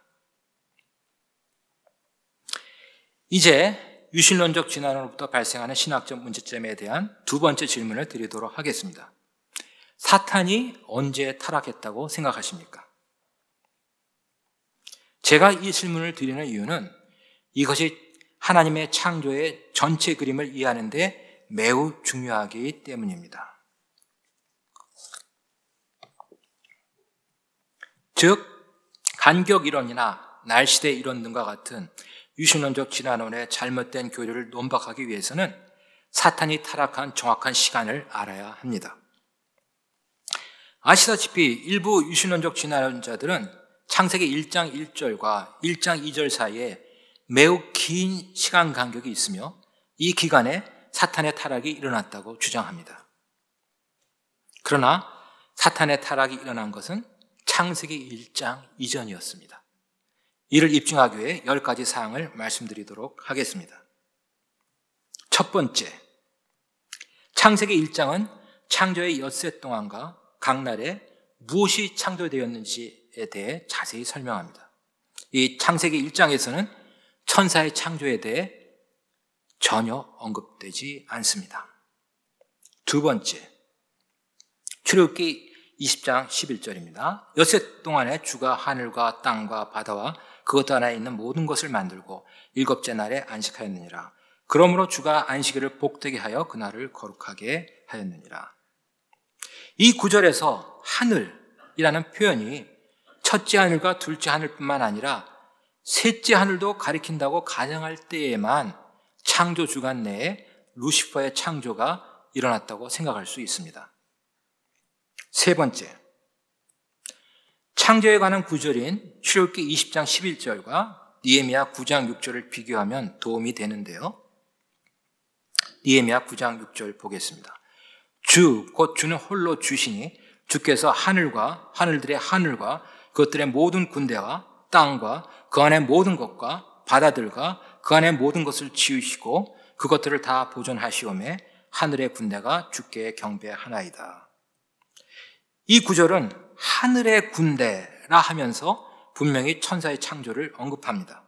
이제 유실론적 진화론으로부터 발생하는 신학적 문제점에 대한 두 번째 질문을 드리도록 하겠습니다. 사탄이 언제 타락했다고 생각하십니까? 제가 이 질문을 드리는 이유는 이것이 하나님의 창조의 전체 그림을 이해하는 데 매우 중요하기 때문입니다. 즉, 간격 이론이나 날시대 이론 등과 같은 유실론적 진화론의 잘못된 교리를 논박하기 위해서는 사탄이 타락한 정확한 시간을 알아야 합니다. 아시다시피 일부 유실론적 진화론자들은 창세기 1장 1절과 1장 2절 사이에 매우 긴 시간 간격이 있으며 이 기간에 사탄의 타락이 일어났다고 주장합니다. 그러나 사탄의 타락이 일어난 것은 창세기 1장 이전이었습니다. 이를 입증하기 위해 10가지 사항을 말씀드리도록 하겠습니다. 첫 번째, 창세기 1장은 창조의 엿새 동안과 각 날에 무엇이 창조되었는지에 대해 자세히 설명합니다. 이 창세기 1장에서는 천사의 창조에 대해 전혀 언급되지 않습니다. 두 번째, 출애굽기 20장 11절입니다. 엿새 동안에 주가 하늘과 땅과 바다와 그것 안에 있는 모든 것을 만들고 일곱째 날에 안식하였느니라. 그러므로 주가 안식일을 복되게 하여 그날을 거룩하게 하였느니라. 이 구절에서 하늘이라는 표현이 첫째 하늘과 둘째 하늘뿐만 아니라 셋째 하늘도 가리킨다고 가정할 때에만 창조 주간 내에 루시퍼의 창조가 일어났다고 생각할 수 있습니다. 세 번째, 창조에 관한 구절인 출애굽기 20장 11절과 느헤미야 9장 6절을 비교하면 도움이 되는데요. 느헤미야 9장 6절 보겠습니다. 주, 곧 주는 홀로 주시니 주께서 하늘과 하늘들의 하늘과 그것들의 모든 군대와 땅과 그 안의 모든 것과 바다들과 그 안의 모든 것을 지으시고 그것들을 다 보존하시오매 하늘의 군대가 주께 경배하나이다. 이 구절은 하늘의 군대라 하면서 분명히 천사의 창조를 언급합니다.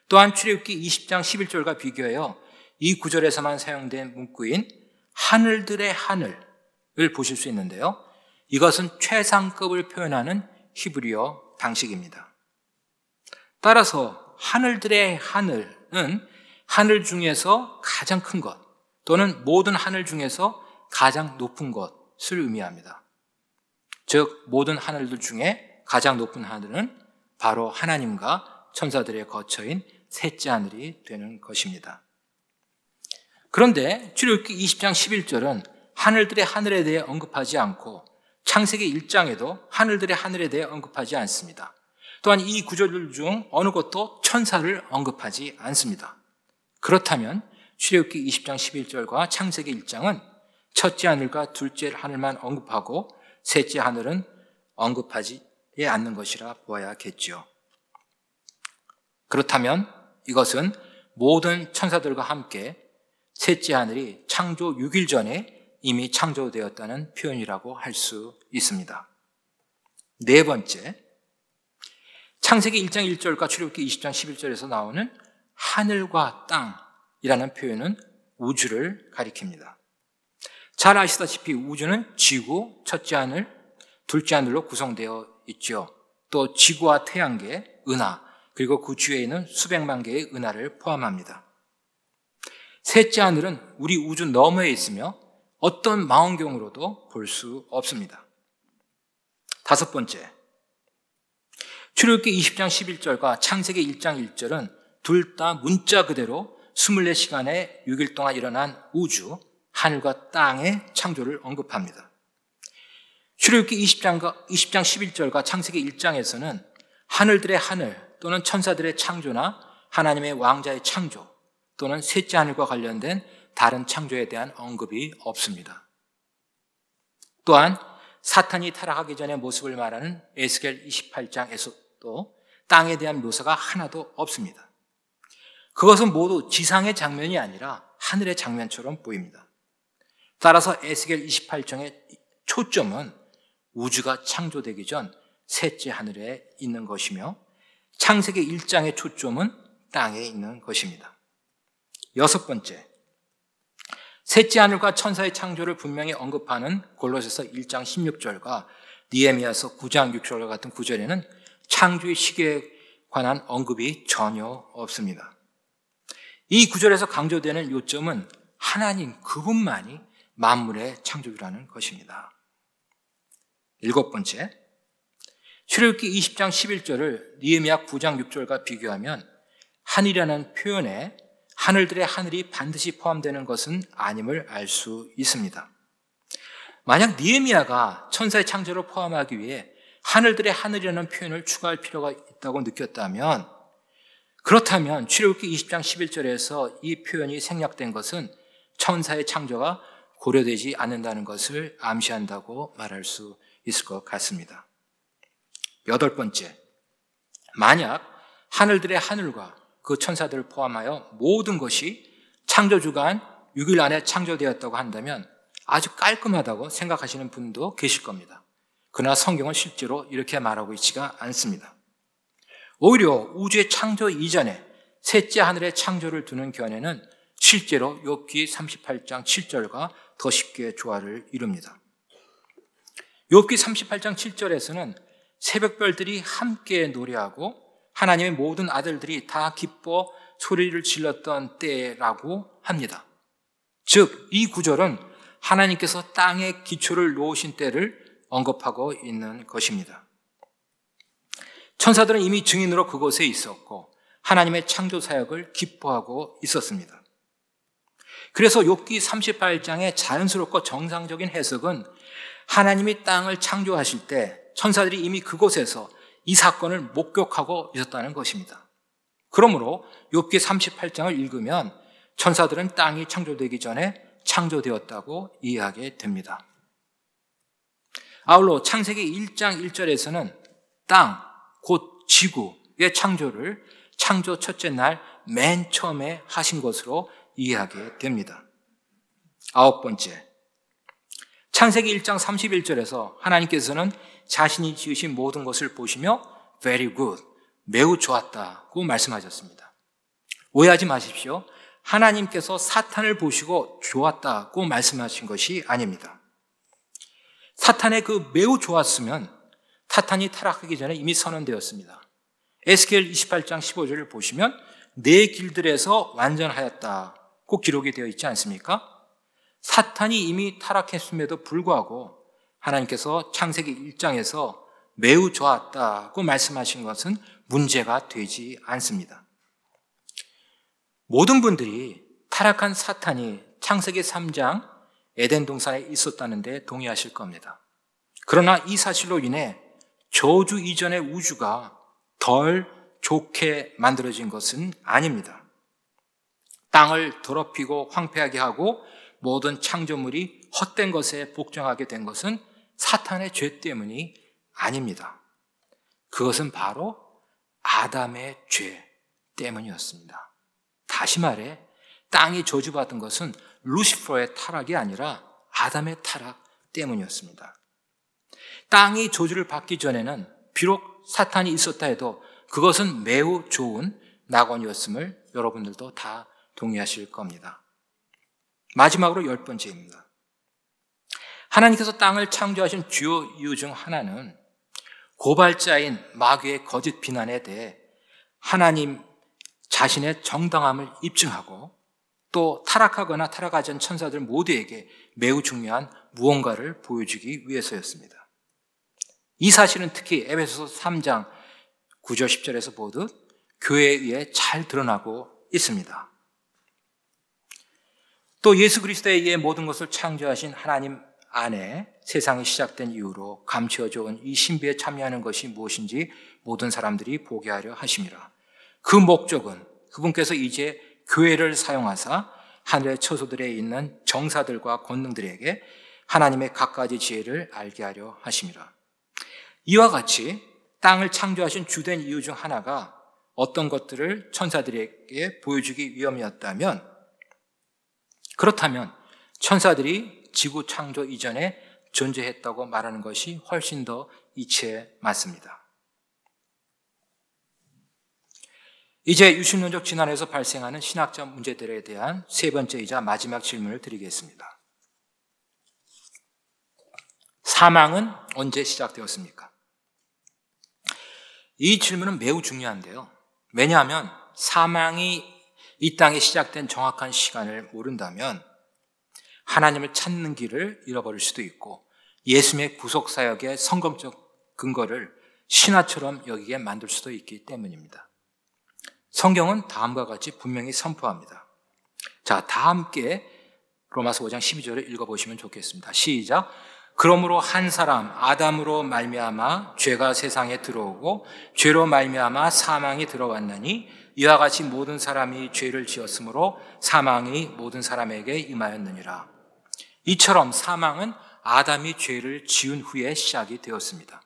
또한 출애굽기 20장 11절과 비교하여 이 구절에서만 사용된 문구인 하늘들의 하늘을 보실 수 있는데요. 이것은 최상급을 표현하는 히브리어 방식입니다. 따라서 하늘들의 하늘은 하늘 중에서 가장 큰 것 또는 모든 하늘 중에서 가장 높은 것을 의미합니다. 즉 모든 하늘들 중에 가장 높은 하늘은 바로 하나님과 천사들의 거처인 셋째 하늘이 되는 것입니다. 그런데 출애굽기 20장 11절은 하늘들의 하늘에 대해 언급하지 않고 창세기 1장에도 하늘들의 하늘에 대해 언급하지 않습니다. 또한 이 구절들 중 어느 것도 천사를 언급하지 않습니다. 그렇다면 출애굽기 20장 11절과 창세기 1장은 첫째 하늘과 둘째 하늘만 언급하고 셋째 하늘은 언급하지 않는 것이라 보아야겠지요. 그렇다면 이것은 모든 천사들과 함께 셋째 하늘이 창조 6일 전에 이미 창조되었다는 표현이라고 할 수 있습니다. 네 번째, 창세기 1장 1절과 출애굽기 20장 11절에서 나오는 하늘과 땅이라는 표현은 우주를 가리킵니다. 잘 아시다시피 우주는 지구, 첫째 하늘, 둘째 하늘로 구성되어 있죠. 또 지구와 태양계, 은하, 그리고 그 주위에 있는 수백만 개의 은하를 포함합니다. 셋째 하늘은 우리 우주 너머에 있으며 어떤 망원경으로도 볼 수 없습니다. 다섯 번째, 출애굽기 20장 11절과 창세기 1장 1절은 둘 다 문자 그대로 24시간에 6일 동안 일어난 우주, 하늘과 땅의 창조를 언급합니다. 출애굽기 20장 11절과 창세기 1장에서는 하늘들의 하늘 또는 천사들의 창조나 하나님의 왕자의 창조 또는 셋째 하늘과 관련된 다른 창조에 대한 언급이 없습니다. 또한 사탄이 타락하기 전의 모습을 말하는 에스겔 28장에서도 땅에 대한 묘사가 하나도 없습니다. 그것은 모두 지상의 장면이 아니라 하늘의 장면처럼 보입니다. 따라서 에스겔 28장의 초점은 우주가 창조되기 전 셋째 하늘에 있는 것이며 창세기 1장의 초점은 땅에 있는 것입니다. 여섯 번째, 셋째 하늘과 천사의 창조를 분명히 언급하는 골로새서 1장 16절과 느헤미야서 9장 6절 같은 구절에는 창조의 시기에 관한 언급이 전혀 없습니다. 이 구절에서 강조되는 요점은 하나님 그분만이 만물의 창조주라는 것입니다. 일곱 번째, 출애굽기 20장 11절을 느헤미야 9장 6절과 비교하면 하늘이라는 표현에 하늘들의 하늘이 반드시 포함되는 것은 아님을 알 수 있습니다. 만약 느헤미야가 천사의 창조를 포함하기 위해 하늘들의 하늘이라는 표현을 추가할 필요가 있다고 느꼈다면, 그렇다면 출애굽기 20장 11절에서 이 표현이 생략된 것은 천사의 창조가 고려되지 않는다는 것을 암시한다고 말할 수 있을 것 같습니다. 여덟 번째, 만약 하늘들의 하늘과 그 천사들을 포함하여 모든 것이 창조주간 6일 안에 창조되었다고 한다면 아주 깔끔하다고 생각하시는 분도 계실 겁니다. 그러나 성경은 실제로 이렇게 말하고 있지가 않습니다. 오히려 우주의 창조 이전에 셋째 하늘의 창조를 두는 견해는 실제로 욥기 38장 7절과 더 쉽게 조화를 이룹니다. 욥기 38장 7절에서는 새벽별들이 함께 노래하고 하나님의 모든 아들들이 다 기뻐 소리를 질렀던 때라고 합니다. 즉, 이 구절은 하나님께서 땅의 기초를 놓으신 때를 언급하고 있는 것입니다. 천사들은 이미 증인으로 그곳에 있었고 하나님의 창조 사역을 기뻐하고 있었습니다. 그래서 욥기 38장의 자연스럽고 정상적인 해석은 하나님이 땅을 창조하실 때 천사들이 이미 그곳에서 이 사건을 목격하고 있었다는 것입니다. 그러므로 욥기 38장을 읽으면 천사들은 땅이 창조되기 전에 창조되었다고 이해하게 됩니다. 아울러 창세기 1장 1절에서는 땅, 곧 지구의 창조를 창조 첫째 날 맨 처음에 하신 것으로 이해하게 됩니다. 아홉 번째, 창세기 1장 31절에서 하나님께서는 자신이 지으신 모든 것을 보시며 very good, 매우 좋았다고 말씀하셨습니다. 오해하지 마십시오. 하나님께서 사탄을 보시고 좋았다고 말씀하신 것이 아닙니다. 사탄의 그 매우 좋았으면 사탄이 타락하기 전에 이미 선언되었습니다. 에스겔 28장 15절을 보시면 내 길들에서 완전하였다고 기록이 되어 있지 않습니까? 사탄이 이미 타락했음에도 불구하고 하나님께서 창세기 1장에서 매우 좋았다고 말씀하신 것은 문제가 되지 않습니다. 모든 분들이 타락한 사탄이 창세기 3장 에덴 동산에 있었다는 데 동의하실 겁니다. 그러나 이 사실로 인해 저주 이전의 우주가 덜 좋게 만들어진 것은 아닙니다. 땅을 더럽히고 황폐하게 하고 모든 창조물이 헛된 것에 복종하게 된 것은 사탄의 죄 때문이 아닙니다. 그것은 바로 아담의 죄 때문이었습니다. 다시 말해 땅이 저주받은 것은 루시퍼의 타락이 아니라 아담의 타락 때문이었습니다. 땅이 저주를 받기 전에는 비록 사탄이 있었다 해도 그것은 매우 좋은 낙원이었음을 여러분들도 다 동의하실 겁니다. 마지막으로 10번째입니다. 하나님께서 땅을 창조하신 주요 이유 중 하나는 고발자인 마귀의 거짓 비난에 대해 하나님 자신의 정당함을 입증하고 또 타락하거나 타락하지 않은 천사들 모두에게 매우 중요한 무언가를 보여주기 위해서였습니다. 이 사실은 특히 에베소서 3장 9절 10절에서 보듯 교회에 의해 잘 드러나고 있습니다. 또 예수 그리스도에 의해 모든 것을 창조하신 하나님 안에 세상이 시작된 이후로 감추어져 온 이 신비에 참여하는 것이 무엇인지 모든 사람들이 보게 하려 하심이라. 그 목적은 그분께서 이제 교회를 사용하사 하늘의 처소들에 있는 정사들과 권능들에게 하나님의 갖가지 지혜를 알게 하려 하심이라. 이와 같이 땅을 창조하신 주된 이유 중 하나가 어떤 것들을 천사들에게 보여주기 위함이었다면, 그렇다면 천사들이 지구 창조 이전에 존재했다고 말하는 것이 훨씬 더 이치에 맞습니다. 이제 유신론적 진화에서 발생하는 신학적 문제들에 대한 세 번째이자 마지막 질문을 드리겠습니다. 사망은 언제 시작되었습니까? 이 질문은 매우 중요한데요. 왜냐하면 사망이 이 땅에 시작된 정확한 시간을 모른다면 하나님을 찾는 길을 잃어버릴 수도 있고 예수님의 구속사역의 성경적 근거를 신화처럼 여기게 만들 수도 있기 때문입니다. 성경은 다음과 같이 분명히 선포합니다. 자, 다 함께 로마서 5장 12절을 읽어보시면 좋겠습니다. 시작. 그러므로 한 사람 아담으로 말미암아 죄가 세상에 들어오고 죄로 말미암아 사망이 들어왔나니 이와 같이 모든 사람이 죄를 지었으므로 사망이 모든 사람에게 임하였느니라. 이처럼 사망은 아담이 죄를 지은 후에 시작이 되었습니다.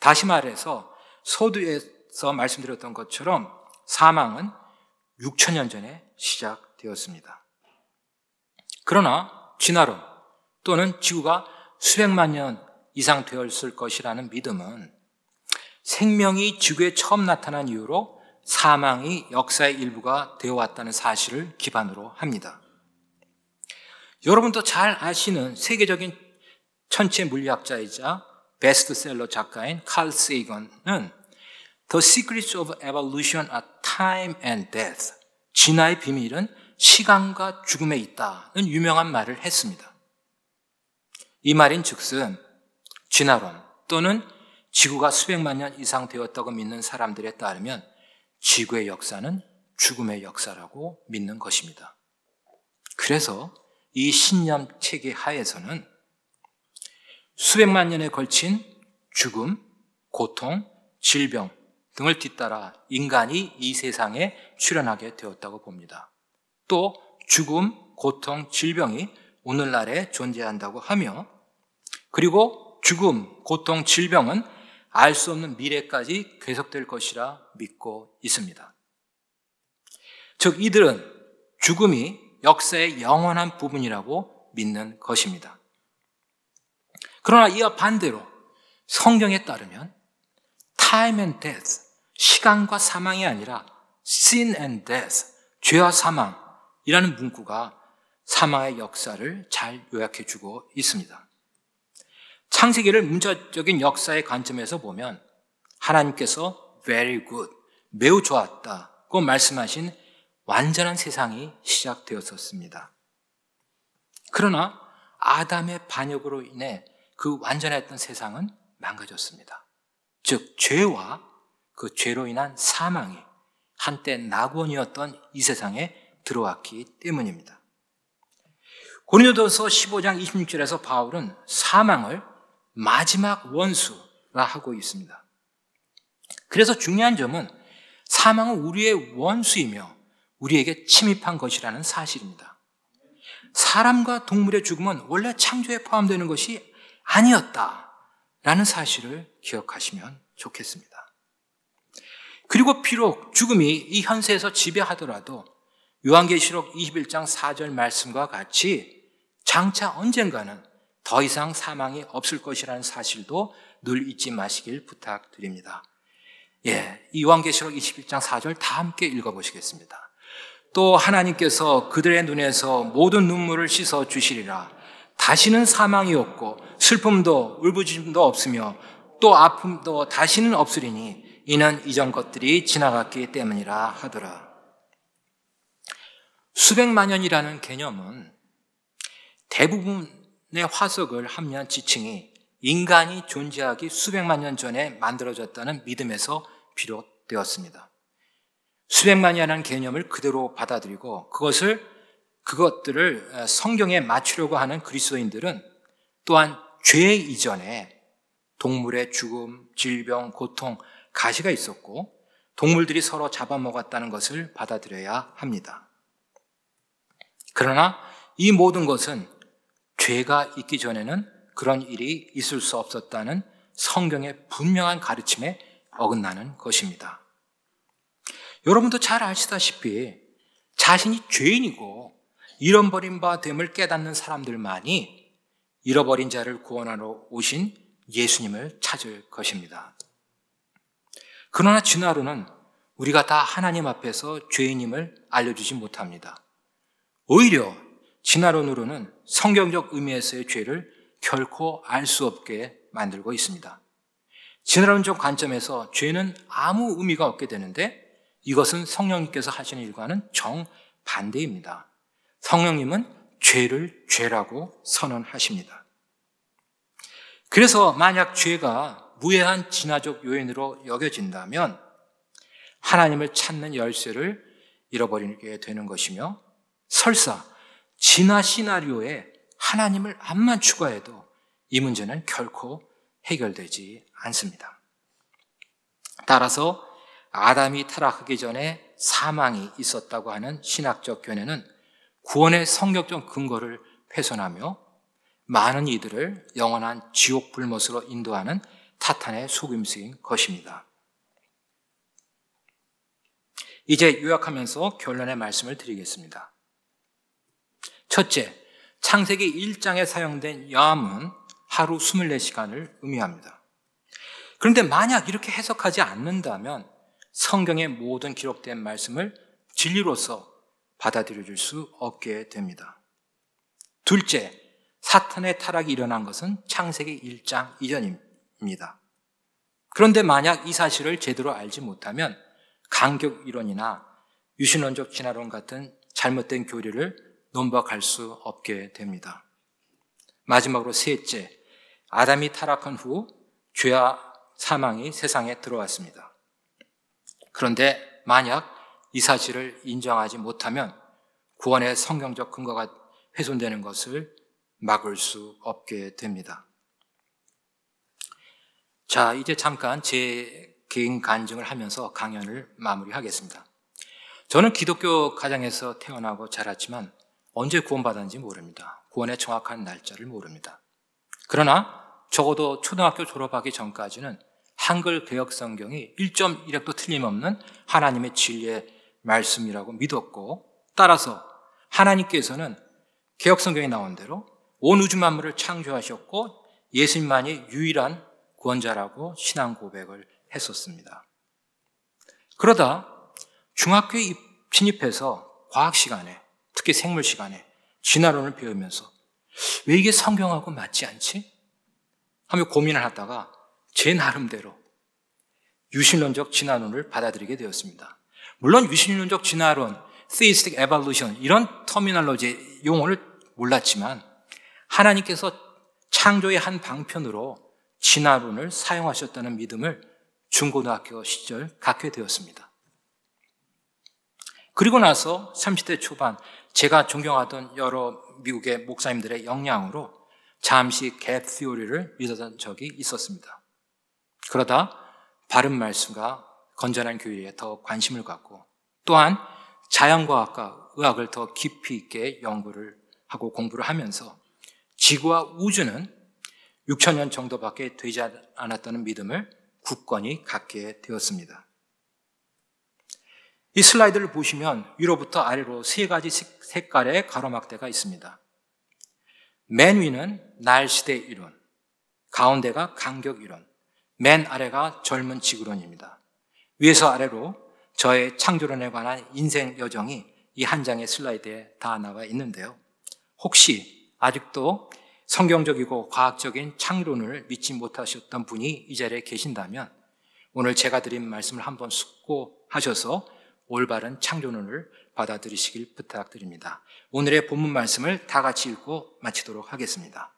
다시 말해서 서두에서 말씀드렸던 것처럼 사망은 6천년 전에 시작되었습니다. 그러나 진화론, 또는 지구가 수백만 년 이상 되었을 것이라는 믿음은 생명이 지구에 처음 나타난 이후로 사망이 역사의 일부가 되어왔다는 사실을 기반으로 합니다. 여러분도 잘 아시는 세계적인 천체 물리학자이자 베스트셀러 작가인 칼 세이건은 The Secrets of Evolution are Time and Death, 진화의 비밀은 시간과 죽음에 있다는 유명한 말을 했습니다. 이 말인 즉슨 진화론 또는 지구가 수백만 년 이상 되었다고 믿는 사람들에 따르면 지구의 역사는 죽음의 역사라고 믿는 것입니다. 그래서 이 신념 체계 하에서는 수백만 년에 걸친 죽음, 고통, 질병 등을 뒤따라 인간이 이 세상에 출현하게 되었다고 봅니다. 또 죽음, 고통, 질병이 오늘날에 존재한다고 하며 그리고 죽음, 고통, 질병은 알 수 없는 미래까지 계속될 것이라 믿고 있습니다. 즉 이들은 죽음이 역사의 영원한 부분이라고 믿는 것입니다. 그러나 이와 반대로 성경에 따르면 time and death, 시간과 사망이 아니라 sin and death, 죄와 사망이라는 문구가 사망의 역사를 잘 요약해주고 있습니다. 창세기를 문자적인 역사의 관점에서 보면 하나님께서 very good, 매우 좋았다고 말씀하신 완전한 세상이 시작되었었습니다. 그러나 아담의 반역으로 인해 그 완전했던 세상은 망가졌습니다. 즉 죄와 그 죄로 인한 사망이 한때 낙원이었던 이 세상에 들어왔기 때문입니다. 고린도전서 15장 26절에서 바울은 사망을 마지막 원수라 하고 있습니다. 그래서 중요한 점은 사망은 우리의 원수이며 우리에게 침입한 것이라는 사실입니다. 사람과 동물의 죽음은 원래 창조에 포함되는 것이 아니었다라는 사실을 기억하시면 좋겠습니다. 그리고 비록 죽음이 이 현세에서 지배하더라도 요한계시록 21장 4절 말씀과 같이 장차 언젠가는 더 이상 사망이 없을 것이라는 사실도 늘 잊지 마시길 부탁드립니다. 이 요한계시록 21장 4절 다 함께 읽어보시겠습니다. 또 하나님께서 그들의 눈에서 모든 눈물을 씻어 주시리라. 다시는 사망이 없고 슬픔도 울부짖음도 없으며 또 아픔도 다시는 없으리니 이는 이전 것들이 지나갔기 때문이라 하더라. 수백만 년이라는 개념은 대부분의 화석을 합리한 지칭이 인간이 존재하기 수백만 년 전에 만들어졌다는 믿음에서 비롯되었습니다. 수백만 년이라는 개념을 그대로 받아들이고 그것들을 성경에 맞추려고 하는 그리스도인들은 또한 죄 이전에 동물의 죽음, 질병, 고통, 가시가 있었고 동물들이 서로 잡아먹었다는 것을 받아들여야 합니다. 그러나 이 모든 것은 죄가 있기 전에는 그런 일이 있을 수 없었다는 성경의 분명한 가르침에 어긋나는 것입니다. 여러분도 잘 아시다시피 자신이 죄인이고 잃어버린 바 됨을 깨닫는 사람들만이 잃어버린 자를 구원하러 오신 예수님을 찾을 것입니다. 그러나 진화론은 우리가 다 하나님 앞에서 죄인임을 알려주지 못합니다. 오히려 진화론으로는 성경적 의미에서의 죄를 결코 알 수 없게 만들고 있습니다. 진화론적 관점에서 죄는 아무 의미가 없게 되는데 이것은 성령님께서 하시는 일과는 정반대입니다. 성령님은 죄를 죄라고 선언하십니다. 그래서 만약 죄가 무해한 진화적 요인으로 여겨진다면 하나님을 찾는 열쇠를 잃어버리게 되는 것이며 설사 진화 시나리오에 하나님을 암만 추가해도 이 문제는 결코 해결되지 않습니다. 따라서 아담이 타락하기 전에 사망이 있었다고 하는 신학적 견해는 구원의 성경적 근거를 훼손하며 많은 이들을 영원한 지옥 불못으로 인도하는 사탄의 속임수인 것입니다. 이제 요약하면서 결론의 말씀을 드리겠습니다. 첫째, 창세기 1장에 사용된 염은 하루 24시간을 의미합니다. 그런데 만약 이렇게 해석하지 않는다면 성경의 모든 기록된 말씀을 진리로서 받아들여질 수 없게 됩니다. 둘째, 사탄의 타락이 일어난 것은 창세기 1장 이전입니다. 그런데 만약 이 사실을 제대로 알지 못하면 간격 이론이나 유신론적 진화론 같은 잘못된 교리를 논박할 수 없게 됩니다. 마지막으로 셋째, 아담이 타락한 후 죄와 사망이 세상에 들어왔습니다. 그런데 만약 이 사실을 인정하지 못하면 구원의 성경적 근거가 훼손되는 것을 막을 수 없게 됩니다. 자, 이제 잠깐 제 개인 간증을 하면서 강연을 마무리하겠습니다. 저는 기독교 가정에서 태어나고 자랐지만 언제 구원받았는지 모릅니다. 구원의 정확한 날짜를 모릅니다. 그러나 적어도 초등학교 졸업하기 전까지는 한글 개역 성경이 1.1획도 틀림없는 하나님의 진리의 말씀이라고 믿었고, 따라서 하나님께서는 개역 성경에 나온 대로 온 우주 만물을 창조하셨고 예수님만이 유일한 구원자라고 신앙 고백을 했었습니다. 그러다 중학교에 진입해서 과학 시간에, 특히 생물 시간에 진화론을 배우면서 왜 이게 성경하고 맞지 않지? 하며 고민을 하다가 제 나름대로 유신론적 진화론을 받아들이게 되었습니다. 물론 유신론적 진화론, theistic evolution 이런 터미널로지 용어를 몰랐지만 하나님께서 창조의 한 방편으로 진화론을 사용하셨다는 믿음을 중고등학교 시절 갖게 되었습니다. 그리고 나서 30대 초반 제가 존경하던 여러 미국의 목사님들의 영향으로 잠시 갭 티오리를 믿었던 적이 있었습니다. 그러다 바른 말씀과 건전한 교리에 더 관심을 갖고 또한 자연과학과 의학을 더 깊이 있게 연구를 하고 공부를 하면서 지구와 우주는 6,000년 정도밖에 되지 않았다는 믿음을 굳건히 갖게 되었습니다. 이 슬라이드를 보시면 위로부터 아래로 세 가지 색깔의 가로막대가 있습니다. 맨 위는 날시대 이론, 가운데가 간격 이론, 맨 아래가 젊은 지구론입니다. 위에서 아래로 저의 창조론에 관한 인생 여정이 이 한 장의 슬라이드에 다 나와 있는데요. 혹시 아직도 성경적이고 과학적인 창조론을 믿지 못하셨던 분이 이 자리에 계신다면 오늘 제가 드린 말씀을 한번 숙고하셔서 올바른 창조론을 받아들이시길 부탁드립니다. 오늘의 본문 말씀을 다 같이 읽고 마치도록 하겠습니다.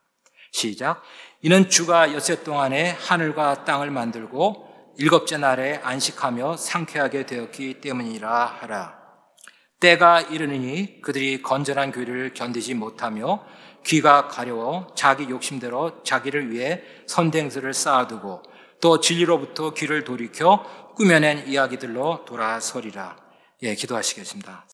시작. 이는 주가 엿새 동안에 하늘과 땅을 만들고 일곱째 날에 안식하며 상쾌하게 되었기 때문이라 하라. 때가 이르느니 그들이 건전한 교리를 견디지 못하며 귀가 가려워 자기 욕심대로 자기를 위해 선행들을 쌓아두고 또 진리로부터 귀를 돌이켜 꾸며낸 이야기들로 돌아서리라. 기도하시겠습니다.